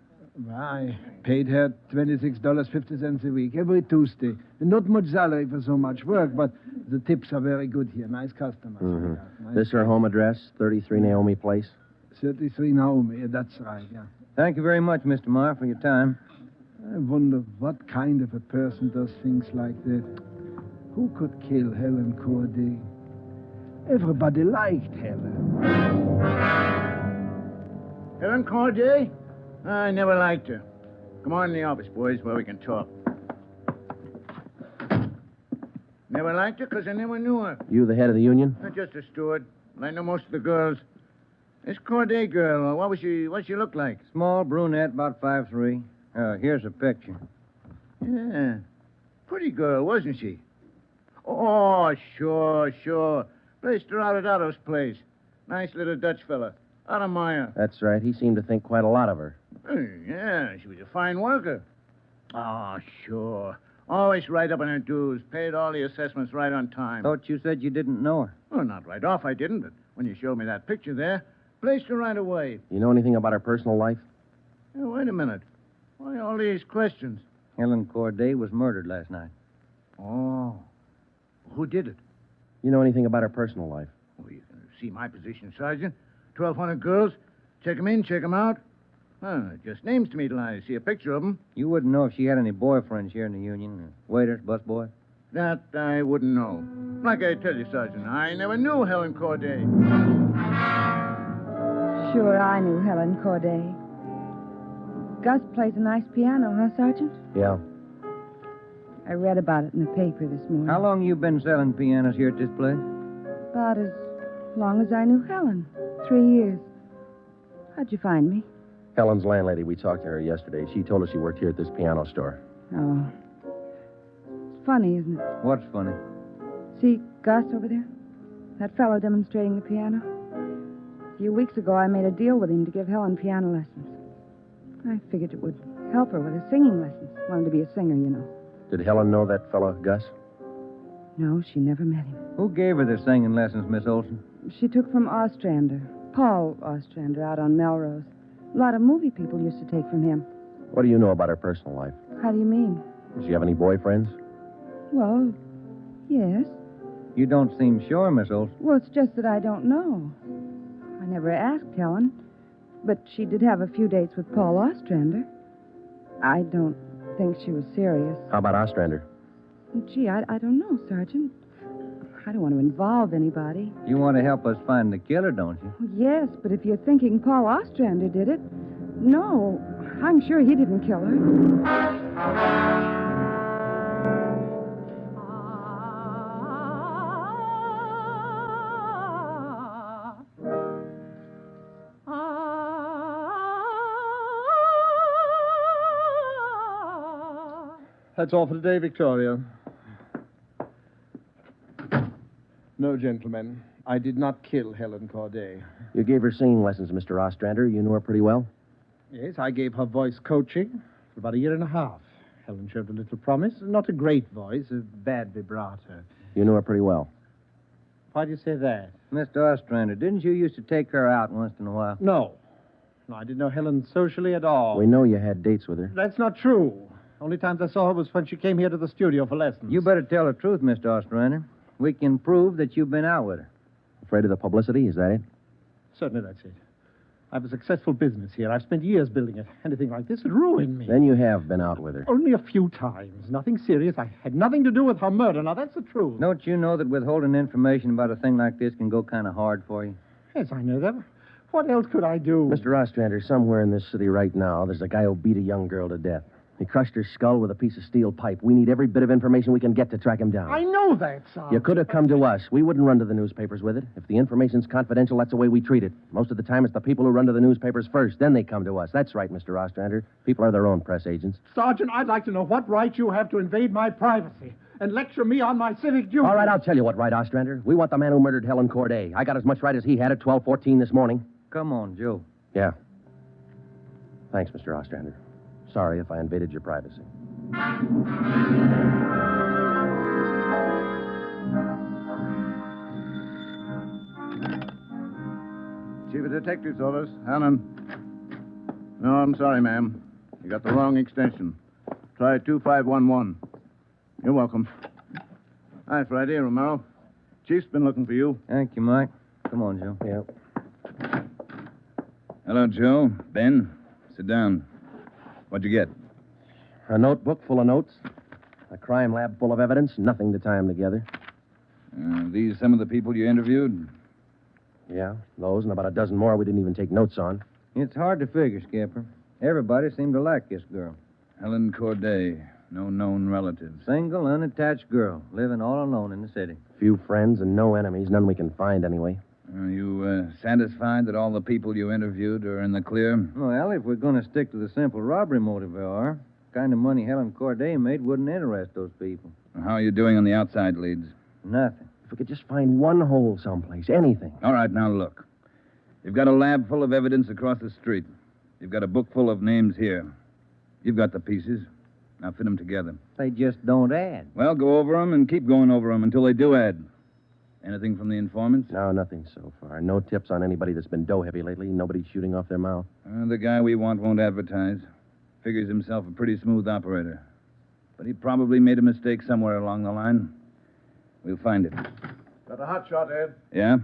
Speaker 16: I paid her $26.50 a week, every Tuesday. Not much salary for so much work, but the tips are very good here. Nice customers.
Speaker 3: Mm-hmm.
Speaker 16: Nice.
Speaker 3: This her home address, 33 Naomi Place?
Speaker 16: 33 Naomi, yeah, that's right, yeah.
Speaker 5: Thank you very much, Mr. Meyer, for your time.
Speaker 16: I wonder what kind of a person does things like that. Who could kill Helen Corday? Everybody liked Helen.
Speaker 14: Helen Corday? I never liked her. Come on in the office, boys, where we can talk. Never liked her because I never knew her.
Speaker 3: You the head of the union?
Speaker 14: Not just a steward. I know most of the girls. This Corday girl, what she look like?
Speaker 5: Small brunette, about 5'3". Here's a picture.
Speaker 14: Yeah. Pretty girl, wasn't she? Oh, sure. Placed her out at Otto's place. Nice little Dutch fella. Otto Meyer.
Speaker 3: That's right. He seemed to think quite a lot of her.
Speaker 14: Yeah, she was a fine worker. Oh, sure. Always right up on her dues. Paid all the assessments right on time.
Speaker 5: Thought you said you didn't know her.
Speaker 14: Well, not right off, I didn't, but when you showed me that picture there, placed her right away.
Speaker 3: You know anything about her personal life?
Speaker 14: Hey, wait a minute. Why all these questions?
Speaker 5: Helen Corday was murdered last night.
Speaker 14: Oh. Who did it?
Speaker 3: You know anything about her personal life?
Speaker 14: Well, you can see my position, Sergeant. 1,200 girls. Check 'em in, check 'em out. Just names to me till I see a picture of 'em.
Speaker 5: You wouldn't know if she had any boyfriends here in the union? Waiters, busboys?
Speaker 14: That I wouldn't know. Like I tell you, Sergeant, I never knew Helen Corday.
Speaker 13: Sure, I knew Helen Corday. Gus plays a nice piano, huh, Sergeant?
Speaker 3: Yeah.
Speaker 13: I read about it in the paper this morning.
Speaker 5: How long you been selling pianos here at this place?
Speaker 13: About as long as I knew Helen. 3 years. How'd you find me?
Speaker 3: Helen's landlady, we talked to her yesterday. She told us she worked here at this piano store.
Speaker 13: Oh. It's funny, isn't it?
Speaker 5: What's funny?
Speaker 13: See Gus over there? That fellow demonstrating the piano? A few weeks ago, I made a deal with him to give Helen piano lessons. I figured it would help her with her singing lessons. Wanted to be a singer, you know.
Speaker 3: Did Helen know that fellow, Gus?
Speaker 13: No, she never met him.
Speaker 5: Who gave her the singing lessons, Miss Olson?
Speaker 13: She took from Ostrander. Paul Ostrander out on Melrose. A lot of movie people used to take from him.
Speaker 3: What do you know about her personal life?
Speaker 13: How do you mean?
Speaker 3: Does she have any boyfriends?
Speaker 13: Well, yes.
Speaker 5: You don't seem sure, Miss Olson.
Speaker 13: Well, it's just that I don't know. I never asked Helen. But she did have a few dates with Paul Ostrander. I don't think she was serious.
Speaker 3: How about Ostrander?
Speaker 13: Gee, I don't know, Sergeant. I don't want to involve anybody.
Speaker 5: You want to help us find the killer, don't you?
Speaker 13: Yes, but if you're thinking Paul Ostrander did it, no, I'm sure he didn't kill her.
Speaker 16: That's all for today, Victoria. No, gentlemen. I did not kill Helen Corday.
Speaker 3: You gave her singing lessons, Mr. Ostrander. You knew her pretty well?
Speaker 16: Yes, I gave her voice coaching for about 1.5 years. Helen showed a little promise. Not a great voice, a bad vibrato.
Speaker 3: You knew her pretty well?
Speaker 16: Why do you say that?
Speaker 5: Mr. Ostrander, didn't you used to take her out once in a while?
Speaker 16: No, I didn't know Helen socially at all.
Speaker 3: We know you had dates with her.
Speaker 16: That's not true. Only times I saw her was when she came here to the studio for lessons.
Speaker 5: You better tell the truth, Mr. Ostrander. We can prove that you've been out with her.
Speaker 3: Afraid of the publicity, is that it?
Speaker 16: Certainly that's it. I have a successful business here. I've spent years building it. Anything like this would ruin me.
Speaker 3: Then you have been out with her.
Speaker 16: Only a few times. Nothing serious. I had nothing to do with her murder. Now, that's the truth.
Speaker 5: Don't you know that withholding information about a thing like this can go kind of hard for you?
Speaker 16: Yes, I know that. What else could I do?
Speaker 3: Mr. Ostrander, somewhere in this city right now, there's a guy who beat a young girl to death. He crushed her skull with a piece of steel pipe. We need every bit of information we can get to track him down.
Speaker 17: I know that, Sergeant.
Speaker 3: You could have come to us. We wouldn't run to the newspapers with it. If the information's confidential, that's the way we treat it. Most of the time, it's the people who run to the newspapers first. Then they come to us. That's right, Mr. Ostrander. People are their own press agents.
Speaker 17: Sergeant, I'd like to know what right you have to invade my privacy and lecture me on my civic duty.
Speaker 3: All right, I'll tell you what right, Ostrander. We want the man who murdered Helen Corday. I got as much right as he had at 12:14 this morning.
Speaker 5: Come on, Joe.
Speaker 3: Yeah. Thanks, Mr. Ostrander. Sorry if I invaded your privacy.
Speaker 18: Chief of Detectives orders. Helen. No, I'm sorry, ma'am. You got the wrong extension. Try 2511. You're welcome. Hi, Friday, Romero. Chief's been looking for you.
Speaker 5: Thank you, Mike. Come on, Joe.
Speaker 3: Yeah.
Speaker 19: Hello, Joe. Ben, sit down. What'd you get?
Speaker 3: A notebook full of notes. A crime lab full of evidence. Nothing to tie them together.
Speaker 19: These some of the people you interviewed?
Speaker 3: Yeah, those and about a dozen more we didn't even take notes on.
Speaker 5: It's hard to figure, Skipper. Everybody seemed to like this girl.
Speaker 19: Helen Corday. No known relatives.
Speaker 5: Single, unattached girl, living all alone in the city.
Speaker 3: Few friends and no enemies. None we can find anyway.
Speaker 19: Are you satisfied that all the people you interviewed are in the clear?
Speaker 5: Well, if we're going to stick to the simple robbery motive we are, the kind of money Helen Corday made wouldn't interest those people.
Speaker 19: How are you doing on the outside leads?
Speaker 5: Nothing.
Speaker 3: If we could just find one hole someplace, anything.
Speaker 19: All right, now look. You've got a lab full of evidence across the street. You've got a book full of names here. You've got the pieces. Now fit them together.
Speaker 5: They just don't add.
Speaker 19: Well, go over them and keep going over them until they do add. Anything from the informants?
Speaker 3: No, nothing so far. No tips on anybody that's been dough-heavy lately. Nobody shooting off their mouth.
Speaker 19: The guy we want won't advertise. Figures himself a pretty smooth operator. But he probably made a mistake somewhere along the line. We'll find it.
Speaker 18: Got a hot shot, Ed.
Speaker 19: Yeah?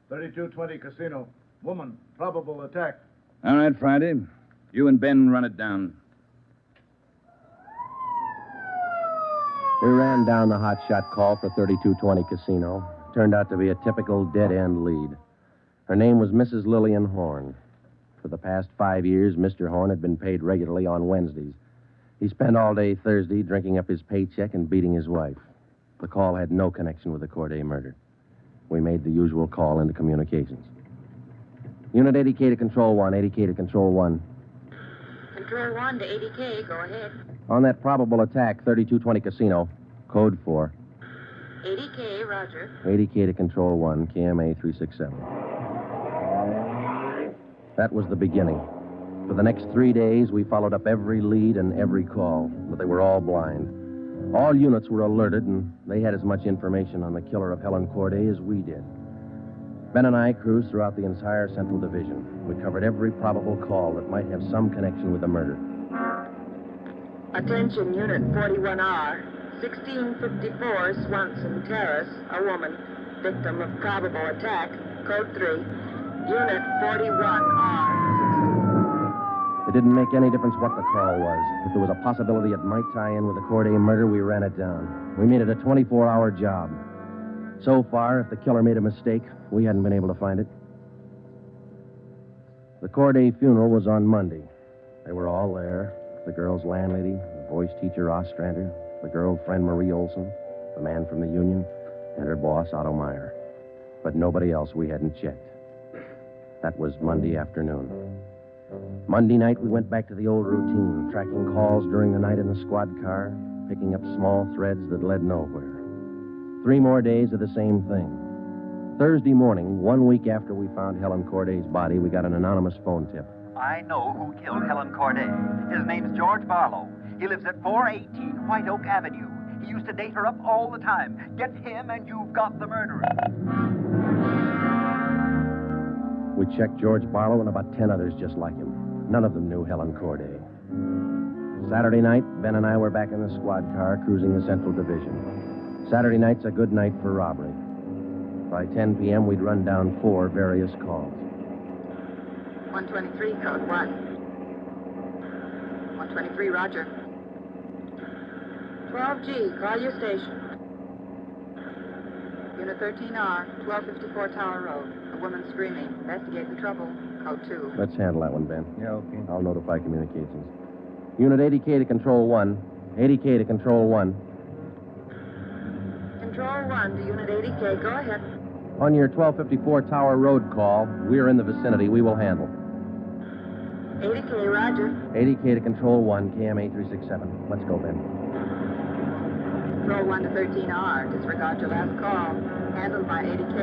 Speaker 18: 3220 Casino. Woman. Probable attack.
Speaker 19: All right, Friday. You and Ben run it down.
Speaker 3: We ran down the hot shot call for 3220 Casino. Turned out to be a typical dead-end lead. Her name was Mrs. Lillian Horn. For the past 5 years, Mr. Horn had been paid regularly on Wednesdays. He spent all day Thursday drinking up his paycheck and beating his wife. The call had no connection with the Corday murder. We made the usual call into communications. Unit 80K to Control 1, 80K to Control 1.
Speaker 20: Control 1 to 80K, go ahead.
Speaker 3: On that probable attack, 3220 Casino, code 4.
Speaker 20: 80K, roger.
Speaker 3: 80K to Control 1, KMA 367. That was the beginning. For the next 3 days, we followed up every lead and every call, but they were all blind. All units were alerted, and they had as much information on the killer of Helen Corday as we did. Ben and I cruised throughout the entire Central Division. We covered every probable call that might have some connection with the murder.
Speaker 20: Attention, Unit 41R. 1654 Swanson Terrace, a woman, victim of probable attack, code 3. Unit 41R.
Speaker 3: It didn't make any difference what the call was. If there was a possibility it might tie in with the Corday murder, we ran it down. We made it a 24-hour job. So far, if the killer made a mistake, we hadn't been able to find it. The Corday funeral was on Monday. They were all there. The girl's landlady, the voice teacher Ostrander, the girlfriend Marie Olson, the man from the union, and her boss Otto Meyer. But nobody else we hadn't checked. That was Monday afternoon. Monday night, we went back to the old routine, tracking calls during the night in the squad car, picking up small threads that led nowhere. 3 more days of the same thing. Thursday morning, 1 week after we found Helen Corday's body, we got an anonymous phone tip.
Speaker 21: I know who killed Helen Corday. His name's George Barlow. He lives at 418 White Oak Avenue. He used to date her up all the time. Get him and you've got the murderer.
Speaker 3: We checked George Barlow and about 10 others just like him. None of them knew Helen Corday. Saturday night, Ben and I were back in the squad car cruising the Central Division. Saturday night's a good night for robbery. By 10 p.m., we'd run down 4 various calls.
Speaker 20: 123, code 1. 123, roger. 12G, call your station. Unit 13R, 1254 Tower Road. A woman screaming. Investigate the trouble. Code 2.
Speaker 3: Let's handle that one, Ben.
Speaker 5: Yeah, okay.
Speaker 3: I'll notify communications. Unit 80K to Control 1. 80K to Control 1.
Speaker 20: Control 1 to Unit 80K. Go ahead.
Speaker 3: On your 1254 Tower Road call, we're in the vicinity. We will handle.
Speaker 20: 80K, roger.
Speaker 3: 80K to Control 1, KMA 367. Let's go, Ben.
Speaker 20: Control 1 to 13R. Disregard your last call. Handled by 80K.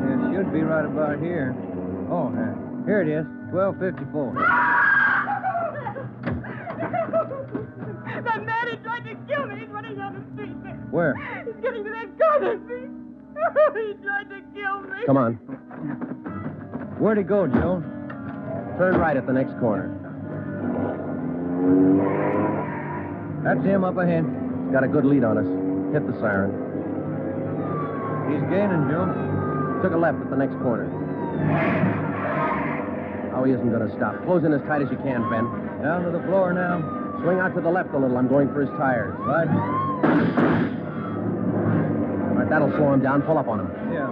Speaker 5: Yeah, it should be right about here. Oh, here it is. 1254.
Speaker 4: That man, he tried to kill me. He's running down the street.
Speaker 5: Where?
Speaker 4: He's getting to that corner, see? He tried to kill me.
Speaker 3: Come on.
Speaker 5: Where'd he go, Joe?
Speaker 3: Turn right at the next corner.
Speaker 5: That's him up ahead.
Speaker 3: He's got a good lead on us. Hit the siren.
Speaker 5: He's gaining, Joe.
Speaker 3: Took a left at the next corner. Oh, he isn't going to stop. Close in as tight as you can, Ben.
Speaker 5: Down to the floor now.
Speaker 3: Swing out to the left a little. I'm going for his tires.
Speaker 5: Right.
Speaker 3: All right, that'll slow him down. Pull up on him.
Speaker 5: Yeah.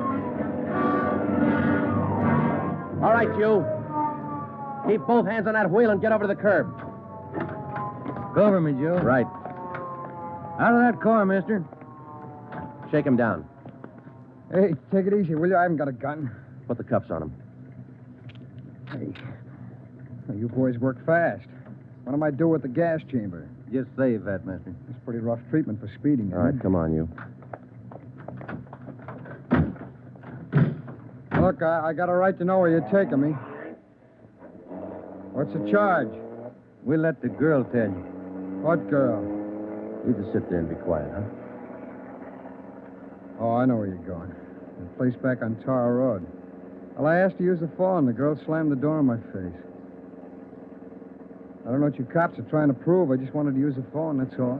Speaker 3: All right, you. Keep both hands on that wheel and get over to the curb.
Speaker 5: Cover me, Joe.
Speaker 3: Right.
Speaker 5: Out of that car, mister.
Speaker 3: Shake him down.
Speaker 22: Hey, take it easy, will you? I haven't got a gun.
Speaker 3: Put the cuffs on him.
Speaker 22: Hey, well, you boys work fast. What am I do with the gas chamber?
Speaker 5: Just save that, mister.
Speaker 22: It's pretty rough treatment for speeding.
Speaker 3: All right, come on, you.
Speaker 22: Look, I got a right to know where you're taking me. What's the charge?
Speaker 5: We'll let the girl tell you.
Speaker 22: What girl?
Speaker 3: You just sit there and be quiet, huh?
Speaker 22: Oh, I know where you're going. The place back on Tar Road. Well, I asked to use the phone. The girl slammed the door in my face. I don't know what you cops are trying to prove. I just wanted to use the phone, that's all.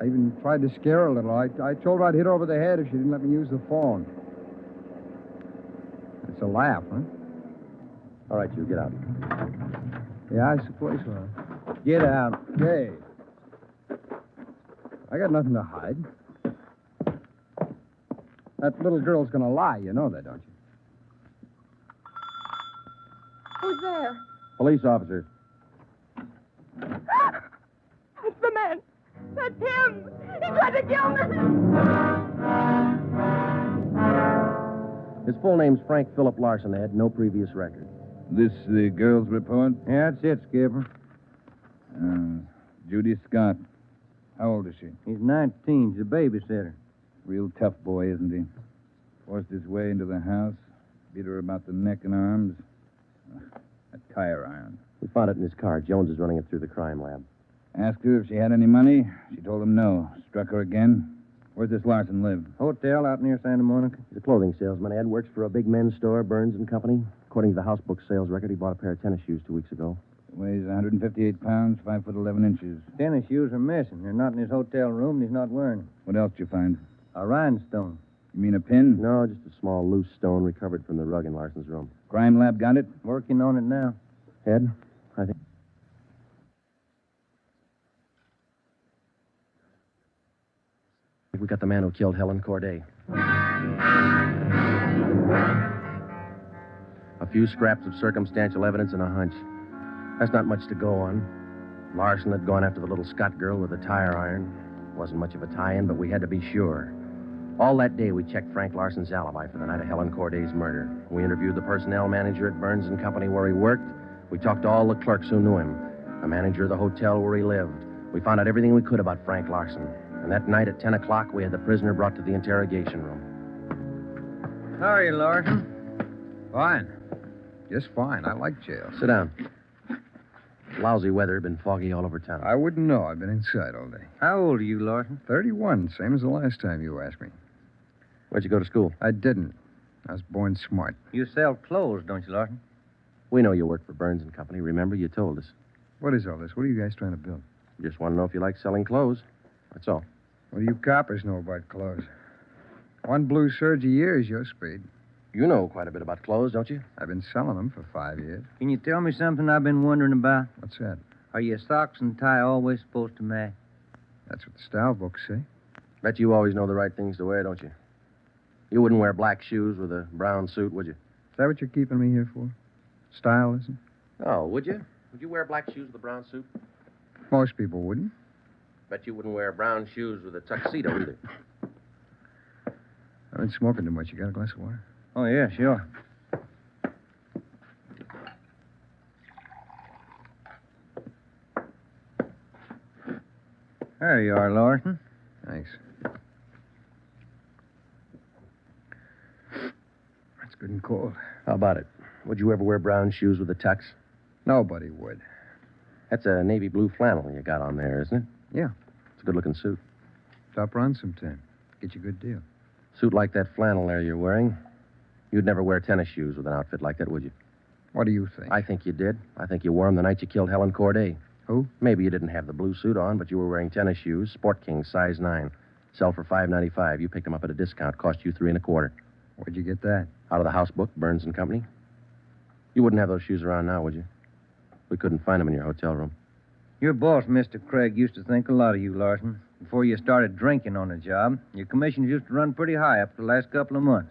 Speaker 22: I even tried to scare her a little. I told her I'd hit her over the head if she didn't let me use the phone. It's a laugh, huh?
Speaker 3: All right, you, get out.
Speaker 22: Yeah, I suppose so.
Speaker 5: Get out.
Speaker 22: Hey. I got nothing to hide. That little girl's gonna lie. You know that, don't you?
Speaker 4: Who's there?
Speaker 3: Police officer.
Speaker 4: It's the man. That's him. He tried to kill me.
Speaker 3: His full name's Frank Philip Larson, Ed. No previous record.
Speaker 19: This the girl's report?
Speaker 5: Yeah, that's it, Skipper.
Speaker 19: Judy Scott. How old is she?
Speaker 5: He's 19. He's a babysitter.
Speaker 19: Real tough boy, isn't he? Forced his way into the house, beat her about the neck and arms. A tire iron.
Speaker 3: We found it in his car. Jones is running it through the crime lab.
Speaker 19: Asked her if she had any money. She told him no. Struck her again. Where's this Larson live?
Speaker 5: Hotel out near Santa Monica.
Speaker 3: He's a clothing salesman, Ed. Works for a big men's store, Burns and Company. According to the house book sales record, he bought a pair of tennis shoes 2 weeks ago.
Speaker 19: Weighs 158 pounds, 5 foot 11 inches.
Speaker 5: Tennis shoes are missing. They're not in his hotel room, and he's not wearing them.
Speaker 19: What else did you find?
Speaker 5: A rhinestone.
Speaker 19: You mean a pin?
Speaker 3: No, just a small loose stone recovered from the rug in Larson's room.
Speaker 19: Crime lab got it?
Speaker 5: Working on it now.
Speaker 3: Ed, I think... We got the man who killed Helen Corday. A few scraps of circumstantial evidence and a hunch. That's not much to go on. Larson had gone after the little Scott girl with a tire iron. Wasn't much of a tie-in, but we had to be sure. All that day, we checked Frank Larson's alibi for the night of Helen Corday's murder. We interviewed the personnel manager at Burns and Company where he worked. We talked to all the clerks who knew him, the manager of the hotel where he lived. We found out everything we could about Frank Larson. And that night at 10 o'clock, we had the prisoner brought to the interrogation room.
Speaker 23: How are you, Larson? Fine. Just fine. I like jail.
Speaker 3: Sit down. Lousy weather, been foggy all over town.
Speaker 23: I wouldn't know. I've been inside all day.
Speaker 5: How old are you, Larson?
Speaker 23: 31, same as the last time you asked me.
Speaker 3: Where'd you go to school?
Speaker 23: I didn't. I was born smart.
Speaker 5: You sell clothes, don't you, Larson?
Speaker 3: We know you work for Burns and Company. Remember, you told us.
Speaker 23: What is all this? What are you guys trying to build?
Speaker 3: Just want to know if you like selling clothes. That's all.
Speaker 23: What do you coppers know about clothes? One blue serge a year is your speed.
Speaker 3: You know quite a bit about clothes, don't you?
Speaker 23: I've been selling them for 5 years.
Speaker 5: Can you tell me something I've been wondering about?
Speaker 23: What's that?
Speaker 5: Are your socks and tie always supposed to match?
Speaker 23: That's what the style books say.
Speaker 3: Bet you always know the right things to wear, don't you? You wouldn't wear black shoes with a brown suit, would you?
Speaker 23: Is that what you're keeping me here for? Style, isn't it?
Speaker 3: Oh, would you? Would you wear black shoes with a brown suit?
Speaker 22: Most people wouldn't.
Speaker 3: Bet you wouldn't wear brown shoes with a tuxedo either.
Speaker 22: I've been smoking too much. You got a glass of water?
Speaker 5: Oh, yeah, sure. There you are, Larson.
Speaker 22: Thanks. That's good and cold.
Speaker 3: How about it? Would you ever wear brown shoes with a tux?
Speaker 22: Nobody would.
Speaker 3: That's a navy blue flannel you got on there, isn't it?
Speaker 22: Yeah.
Speaker 3: It's a good-looking suit.
Speaker 22: Stop around sometime. Get you a good deal.
Speaker 3: Suit like that flannel there you're wearing, you'd never wear tennis shoes with an outfit like that, would you?
Speaker 22: What do you think?
Speaker 3: I think you did. I think you wore them the night you killed Helen Corday.
Speaker 22: Who?
Speaker 3: Maybe you didn't have the blue suit on, but you were wearing tennis shoes, Sport King, size 9. Sell for $5.95. You picked them up at a discount. Cost you $3.25.
Speaker 22: Where'd you get that?
Speaker 3: Out of the house book, Burns and Company. You wouldn't have those shoes around now, would you? We couldn't find them in your hotel room.
Speaker 5: Your boss, Mr. Craig, used to think a lot of you, Larson. Before you started drinking on the job, your commissions used to run pretty high up the last couple of months.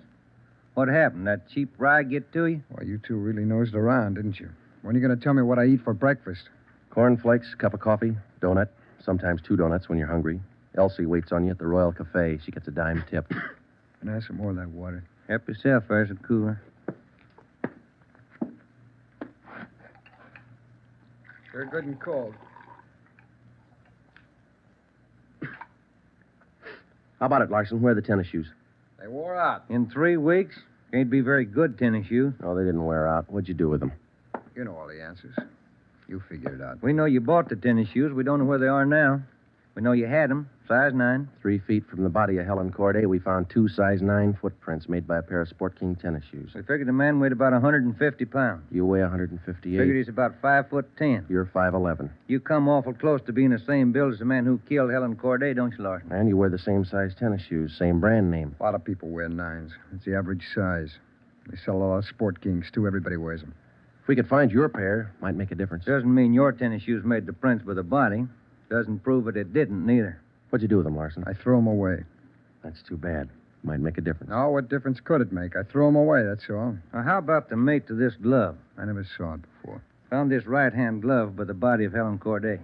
Speaker 5: What happened? That cheap rye get to you?
Speaker 22: Well, you two really nosed around, didn't you? When are you going to tell me what I eat for breakfast?
Speaker 3: Cornflakes, cup of coffee, donut, sometimes 2 donuts when you're hungry. Elsie waits on you at the Royal Cafe. She gets a dime tip.
Speaker 22: And have some more of that water.
Speaker 5: Help yourself, there's a cooler.
Speaker 22: They're good and cold.
Speaker 3: How about it, Larson? Where are the tennis shoes?
Speaker 22: They wore out.
Speaker 5: In 3 weeks? Can't be very good tennis shoes.
Speaker 3: No, they didn't wear out. What'd you do with them?
Speaker 22: You know all the answers. You figure it out.
Speaker 5: We know you bought the tennis shoes. We don't know where they are now. We know you had them, size 9.
Speaker 3: 3 feet from the body of Helen Corday, we found 2 size 9 footprints made by a pair of Sport King tennis shoes.
Speaker 5: We figured the man weighed about 150 pounds.
Speaker 3: You weigh 158.
Speaker 5: Figured he's about 5'10".
Speaker 3: You're 5'11".
Speaker 5: You come awful close to being the same build as the man who killed Helen Corday, don't you, Larson?
Speaker 3: And you wear the same size tennis shoes, same brand name.
Speaker 22: A lot of people wear 9s. It's the average size. They sell a lot of Sport Kings, too. Everybody wears them.
Speaker 3: If we could find your pair, might make a difference.
Speaker 5: Doesn't mean your tennis shoes made the prints with the body. Doesn't prove that it didn't, neither.
Speaker 3: What'd you do with them, Larson?
Speaker 22: I threw them away.
Speaker 3: That's too bad. Might make a difference.
Speaker 22: Oh, what difference could it make? I threw them away, that's all.
Speaker 5: Now, how about the mate to this glove?
Speaker 22: I never saw it before.
Speaker 5: Found this right-hand glove by the body of Helen Corday.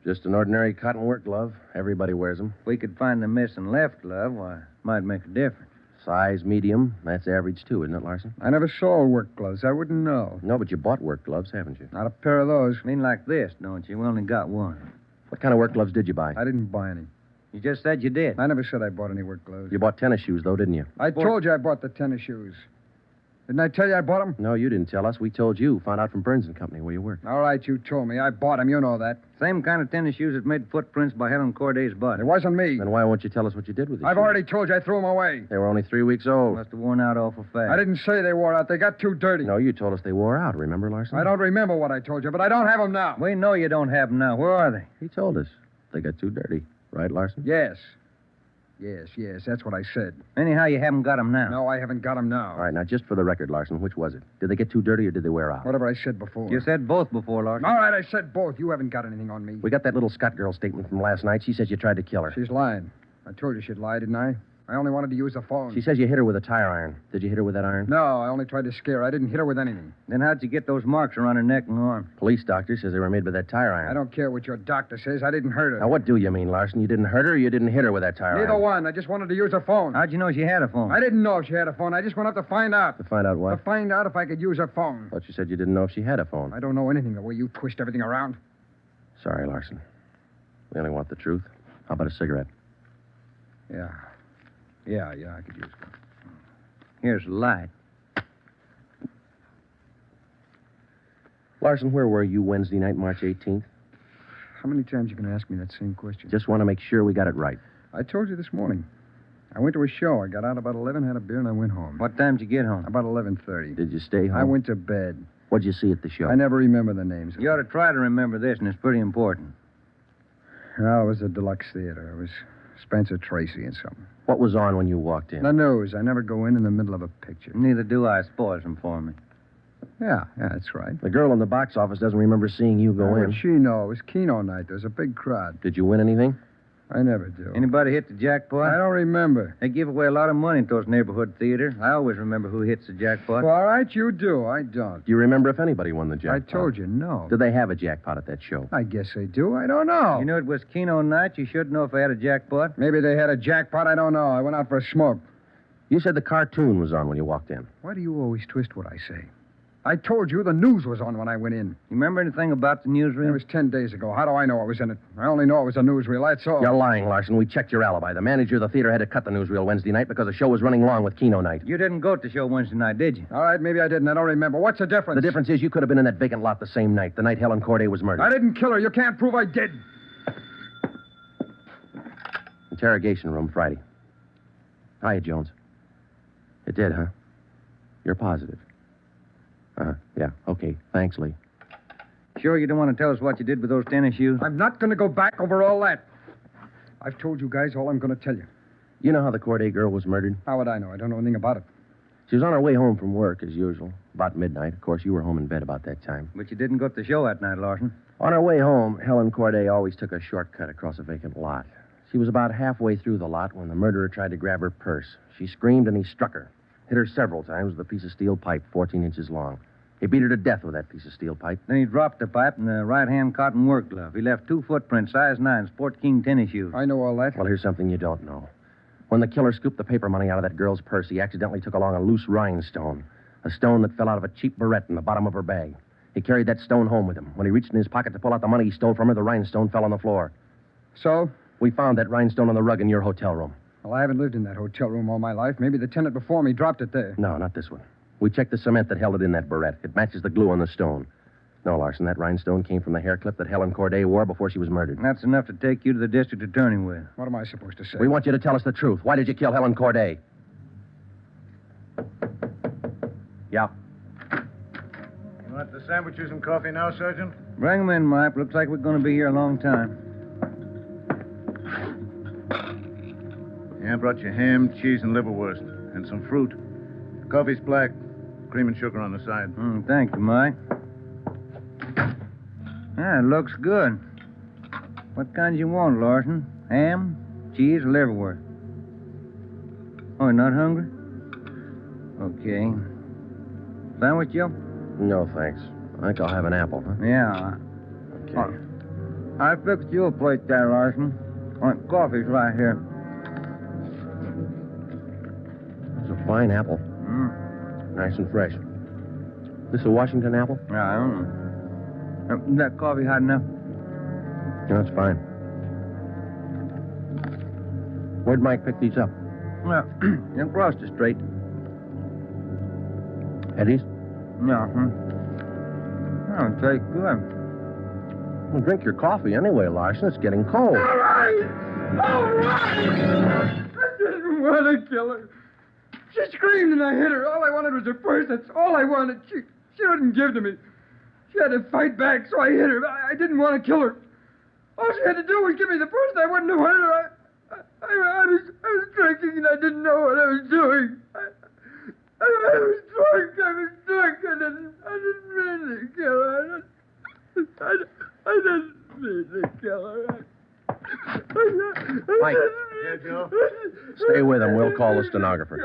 Speaker 3: Just an ordinary cotton work glove. Everybody wears them.
Speaker 5: If we could find the missing left glove, why, might make a difference.
Speaker 3: Size medium. That's average, too, isn't it, Larson?
Speaker 22: I never saw work gloves. I wouldn't know.
Speaker 3: No, but you bought work gloves, haven't you?
Speaker 22: Not a pair of those.
Speaker 5: Mean like this, don't you? We only got one.
Speaker 3: What kind of work gloves did you buy?
Speaker 22: I didn't buy any.
Speaker 5: You just said you did.
Speaker 22: I never said I bought any work gloves.
Speaker 3: You bought tennis shoes, though, didn't you?
Speaker 22: I told you I bought the tennis shoes. Didn't I tell you I bought them?
Speaker 3: No, you didn't tell us. We told you. Found out from Burns and Company where you worked.
Speaker 22: All right, you told me. I bought them. You know that.
Speaker 5: Same kind of tennis shoes that made footprints by Helen Corday's body.
Speaker 22: It wasn't me.
Speaker 3: Then why won't you tell us what you did with them?
Speaker 22: I've already told you I threw them away.
Speaker 3: They were only 3 weeks old.
Speaker 5: Must have worn out awful fast.
Speaker 22: I didn't say they wore out. They got too dirty.
Speaker 3: No, you told us they wore out. Remember, Larson?
Speaker 22: I don't remember what I told you, but I don't have them now.
Speaker 5: We know you don't have them now. Where are they?
Speaker 3: He told us. They got too dirty. Right, Larson?
Speaker 22: Yes. Yes, that's what I said.
Speaker 5: Anyhow, you haven't got them now.
Speaker 22: No, I haven't got them now.
Speaker 3: All right, now, just for the record, Larson, which was it? Did they get too dirty or did they wear out?
Speaker 22: Whatever I said before.
Speaker 5: You said both before, Larson.
Speaker 22: All right, I said both. You haven't got anything on me.
Speaker 3: We got that little Scott girl statement from last night. She says you tried to kill her.
Speaker 22: She's lying. I told you she'd lie, didn't I? I only wanted to use the phone.
Speaker 3: She says you hit her with a tire iron. Did you hit her with that iron?
Speaker 22: No, I only tried to scare her. I didn't hit her with anything.
Speaker 5: Then how'd you get those marks around her neck and arm?
Speaker 3: Police doctor says they were made by that tire iron.
Speaker 22: I don't care what your doctor says. I didn't hurt her.
Speaker 3: Now, what do you mean, Larson? You didn't hurt her or you didn't hit her with that tire iron?
Speaker 22: Neither one. I just wanted to use her phone.
Speaker 5: How'd you know she had a phone?
Speaker 22: I didn't know if she had a phone. I just went up to find out.
Speaker 3: To find out what?
Speaker 22: To find out if I could use her phone.
Speaker 3: Thought you said you didn't know if she had a phone.
Speaker 22: I don't know anything the way you twist everything around.
Speaker 3: Sorry, Larson. We only want the truth. How about a cigarette?
Speaker 22: Yeah, I could use one.
Speaker 5: Here's the light.
Speaker 3: Larson, where were you Wednesday night, March 18th?
Speaker 22: How many times you going to ask me that same question?
Speaker 3: Just want to make sure we got it right.
Speaker 22: I told you this morning. I went to a show. I got out about 11, had a beer, and I went home.
Speaker 5: What time did you get home?
Speaker 22: About 11:30.
Speaker 3: Did you stay home?
Speaker 22: I went to bed.
Speaker 3: What'd you see at the show?
Speaker 22: I never remember the names.
Speaker 5: You ought to try to remember this, and it's pretty important.
Speaker 22: No, it was a deluxe theater. It was Spencer Tracy and something.
Speaker 3: What was on when you walked in?
Speaker 22: The news. I never go in the middle of a picture.
Speaker 5: Neither do I. Spoils them for me.
Speaker 22: Yeah, that's right.
Speaker 3: The girl in the box office doesn't remember seeing you go in.
Speaker 22: What'd she know? It was Keno night. There was a big crowd.
Speaker 3: Did you win anything?
Speaker 23: I never do.
Speaker 5: Anybody hit the jackpot?
Speaker 23: I don't remember.
Speaker 5: They give away a lot of money at those neighborhood theaters. I always remember who hits the jackpot.
Speaker 23: Well, all right, you do. I don't.
Speaker 3: Do you remember if anybody won the jackpot?
Speaker 23: I told you, no.
Speaker 3: Did they have a jackpot at that show?
Speaker 23: I guess they do. I don't know.
Speaker 5: You knew it was Keno night. You should know if they had a jackpot.
Speaker 23: Maybe they had a jackpot. I don't know. I went out for a smoke.
Speaker 3: You said the cartoon was on when you walked in.
Speaker 23: Why do you always twist what I say? I told you the news was on when I went in.
Speaker 5: You remember anything about the newsreel?
Speaker 23: It was 10 days ago. How do I know I was in it? I only know it was a newsreel, that's all.
Speaker 3: You're lying, Larson. We checked your alibi. The manager of the theater had to cut the newsreel Wednesday night because the show was running long with Keno night.
Speaker 5: You didn't go to the show Wednesday night, did you?
Speaker 23: All right, maybe I didn't. I don't remember. What's the difference?
Speaker 3: The difference is you could have been in that vacant lot the same night, the night Helen Corday was murdered.
Speaker 23: I didn't kill her. You can't prove I did.
Speaker 3: Interrogation room, Friday. Hiya, Jones. It did, huh? You're positive. Yeah, okay. Thanks, Lee.
Speaker 5: Sure you don't want to tell us what you did with those tennis shoes?
Speaker 23: I'm not going to go back over all that. I've told you guys all I'm going to tell you.
Speaker 3: You know how the Corday girl was murdered?
Speaker 23: How would I know? I don't know anything about it.
Speaker 3: She was on her way home from work, as usual, about midnight. Of course, you were home in bed about that time.
Speaker 5: But you didn't go to the show that night, Larson.
Speaker 3: On her way home, Helen Corday always took a shortcut across a vacant lot. She was about halfway through the lot when the murderer tried to grab her purse. She screamed, and he struck her. Hit her several times with a piece of steel pipe 14 inches long. He beat her to death with that piece of steel pipe.
Speaker 5: Then he dropped the pipe in the right-hand cotton work glove. He left 2 footprints, size 9, Sport King tennis shoes.
Speaker 23: I know all that.
Speaker 3: Well, here's something you don't know. When the killer scooped the paper money out of that girl's purse, he accidentally took along a loose rhinestone, a stone that fell out of a cheap barrette in the bottom of her bag. He carried that stone home with him. When he reached in his pocket to pull out the money he stole from her, the rhinestone fell on the floor.
Speaker 23: So?
Speaker 3: We found that rhinestone on the rug in your hotel room.
Speaker 23: Well, I haven't lived in that hotel room all my life. Maybe the tenant before me dropped it there.
Speaker 3: No, not this one. We checked the cement that held it in that barrette. It matches the glue on the stone. No, Larson, that rhinestone came from the hair clip that Helen Corday wore before she was murdered.
Speaker 5: And that's enough to take you to the district attorney with.
Speaker 23: What am I supposed to say?
Speaker 3: We want you to tell us the truth. Why did you kill Helen Corday? Yeah.
Speaker 18: You want the sandwiches and coffee now, Sergeant?
Speaker 5: Bring them in, Mike. Looks like we're going to be here a long time.
Speaker 18: Yeah, I brought you ham, cheese, and liverwurst, and some fruit. Coffee's black, cream and sugar on the side.
Speaker 5: Thank you, Mike. Ah, it looks good. What kinds you want, Larson? Ham, cheese, or liverwurst? Oh, you're not hungry? Okay. Sandwich, Joe?
Speaker 3: No, thanks. I think I'll have an apple, huh?
Speaker 5: Yeah.
Speaker 3: Okay.
Speaker 5: I fixed you a plate there, Larson. Coffee's right here.
Speaker 3: It's a fine apple. Nice and fresh. This a Washington apple?
Speaker 5: Yeah, I don't know. Is that coffee hot enough?
Speaker 3: No, it's fine. Where'd Mike pick these up?
Speaker 5: Well, across the street.
Speaker 3: Eddie's?
Speaker 5: Yeah, Oh, it tastes good.
Speaker 3: Well, drink your coffee anyway, Larson. It's getting cold.
Speaker 17: All right! All right! I didn't want to kill her. She screamed and I hit her. All I wanted was her purse. That's all I wanted. She wouldn't give to me. She had to fight back, so I hit her. I didn't want to kill her. All she had to do was give me the purse, and I wouldn't have hurt her. I was drinking, and I didn't know what I was doing. I was drunk. I didn't mean to kill her. I didn't mean to kill her.
Speaker 3: Mike.
Speaker 18: Yeah, Joe?
Speaker 3: Stay with him. We'll call the stenographer.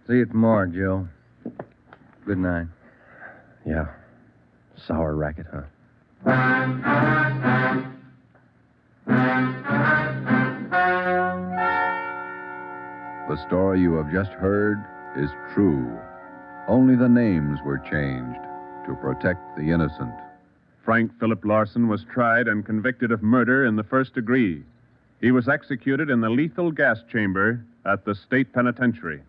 Speaker 5: See you tomorrow, Joe. Good night.
Speaker 3: Yeah. Sour racket, huh?
Speaker 1: The story you have just heard is true. Only the names were changed to protect the innocent.
Speaker 2: Frank Philip Larson was tried and convicted of murder in the first degree. He was executed in the lethal gas chamber at the state penitentiary.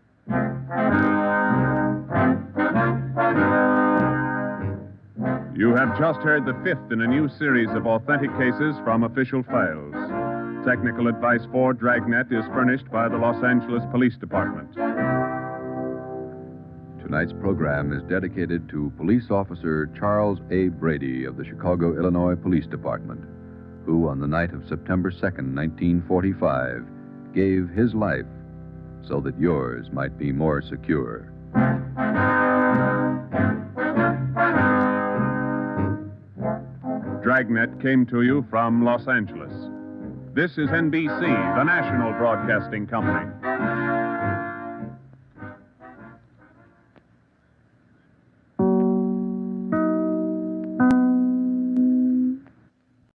Speaker 2: You have just heard the fifth in a new series of authentic cases from official files. Technical advice for Dragnet is furnished by the Los Angeles Police Department.
Speaker 1: Tonight's program is dedicated to Police Officer Charles A. Brady of the Chicago, Illinois Police Department, who on the night of September 2nd, 1945, gave his life so that yours might be more secure.
Speaker 2: Dragnet came to you from Los Angeles. This is NBC, the national broadcasting company.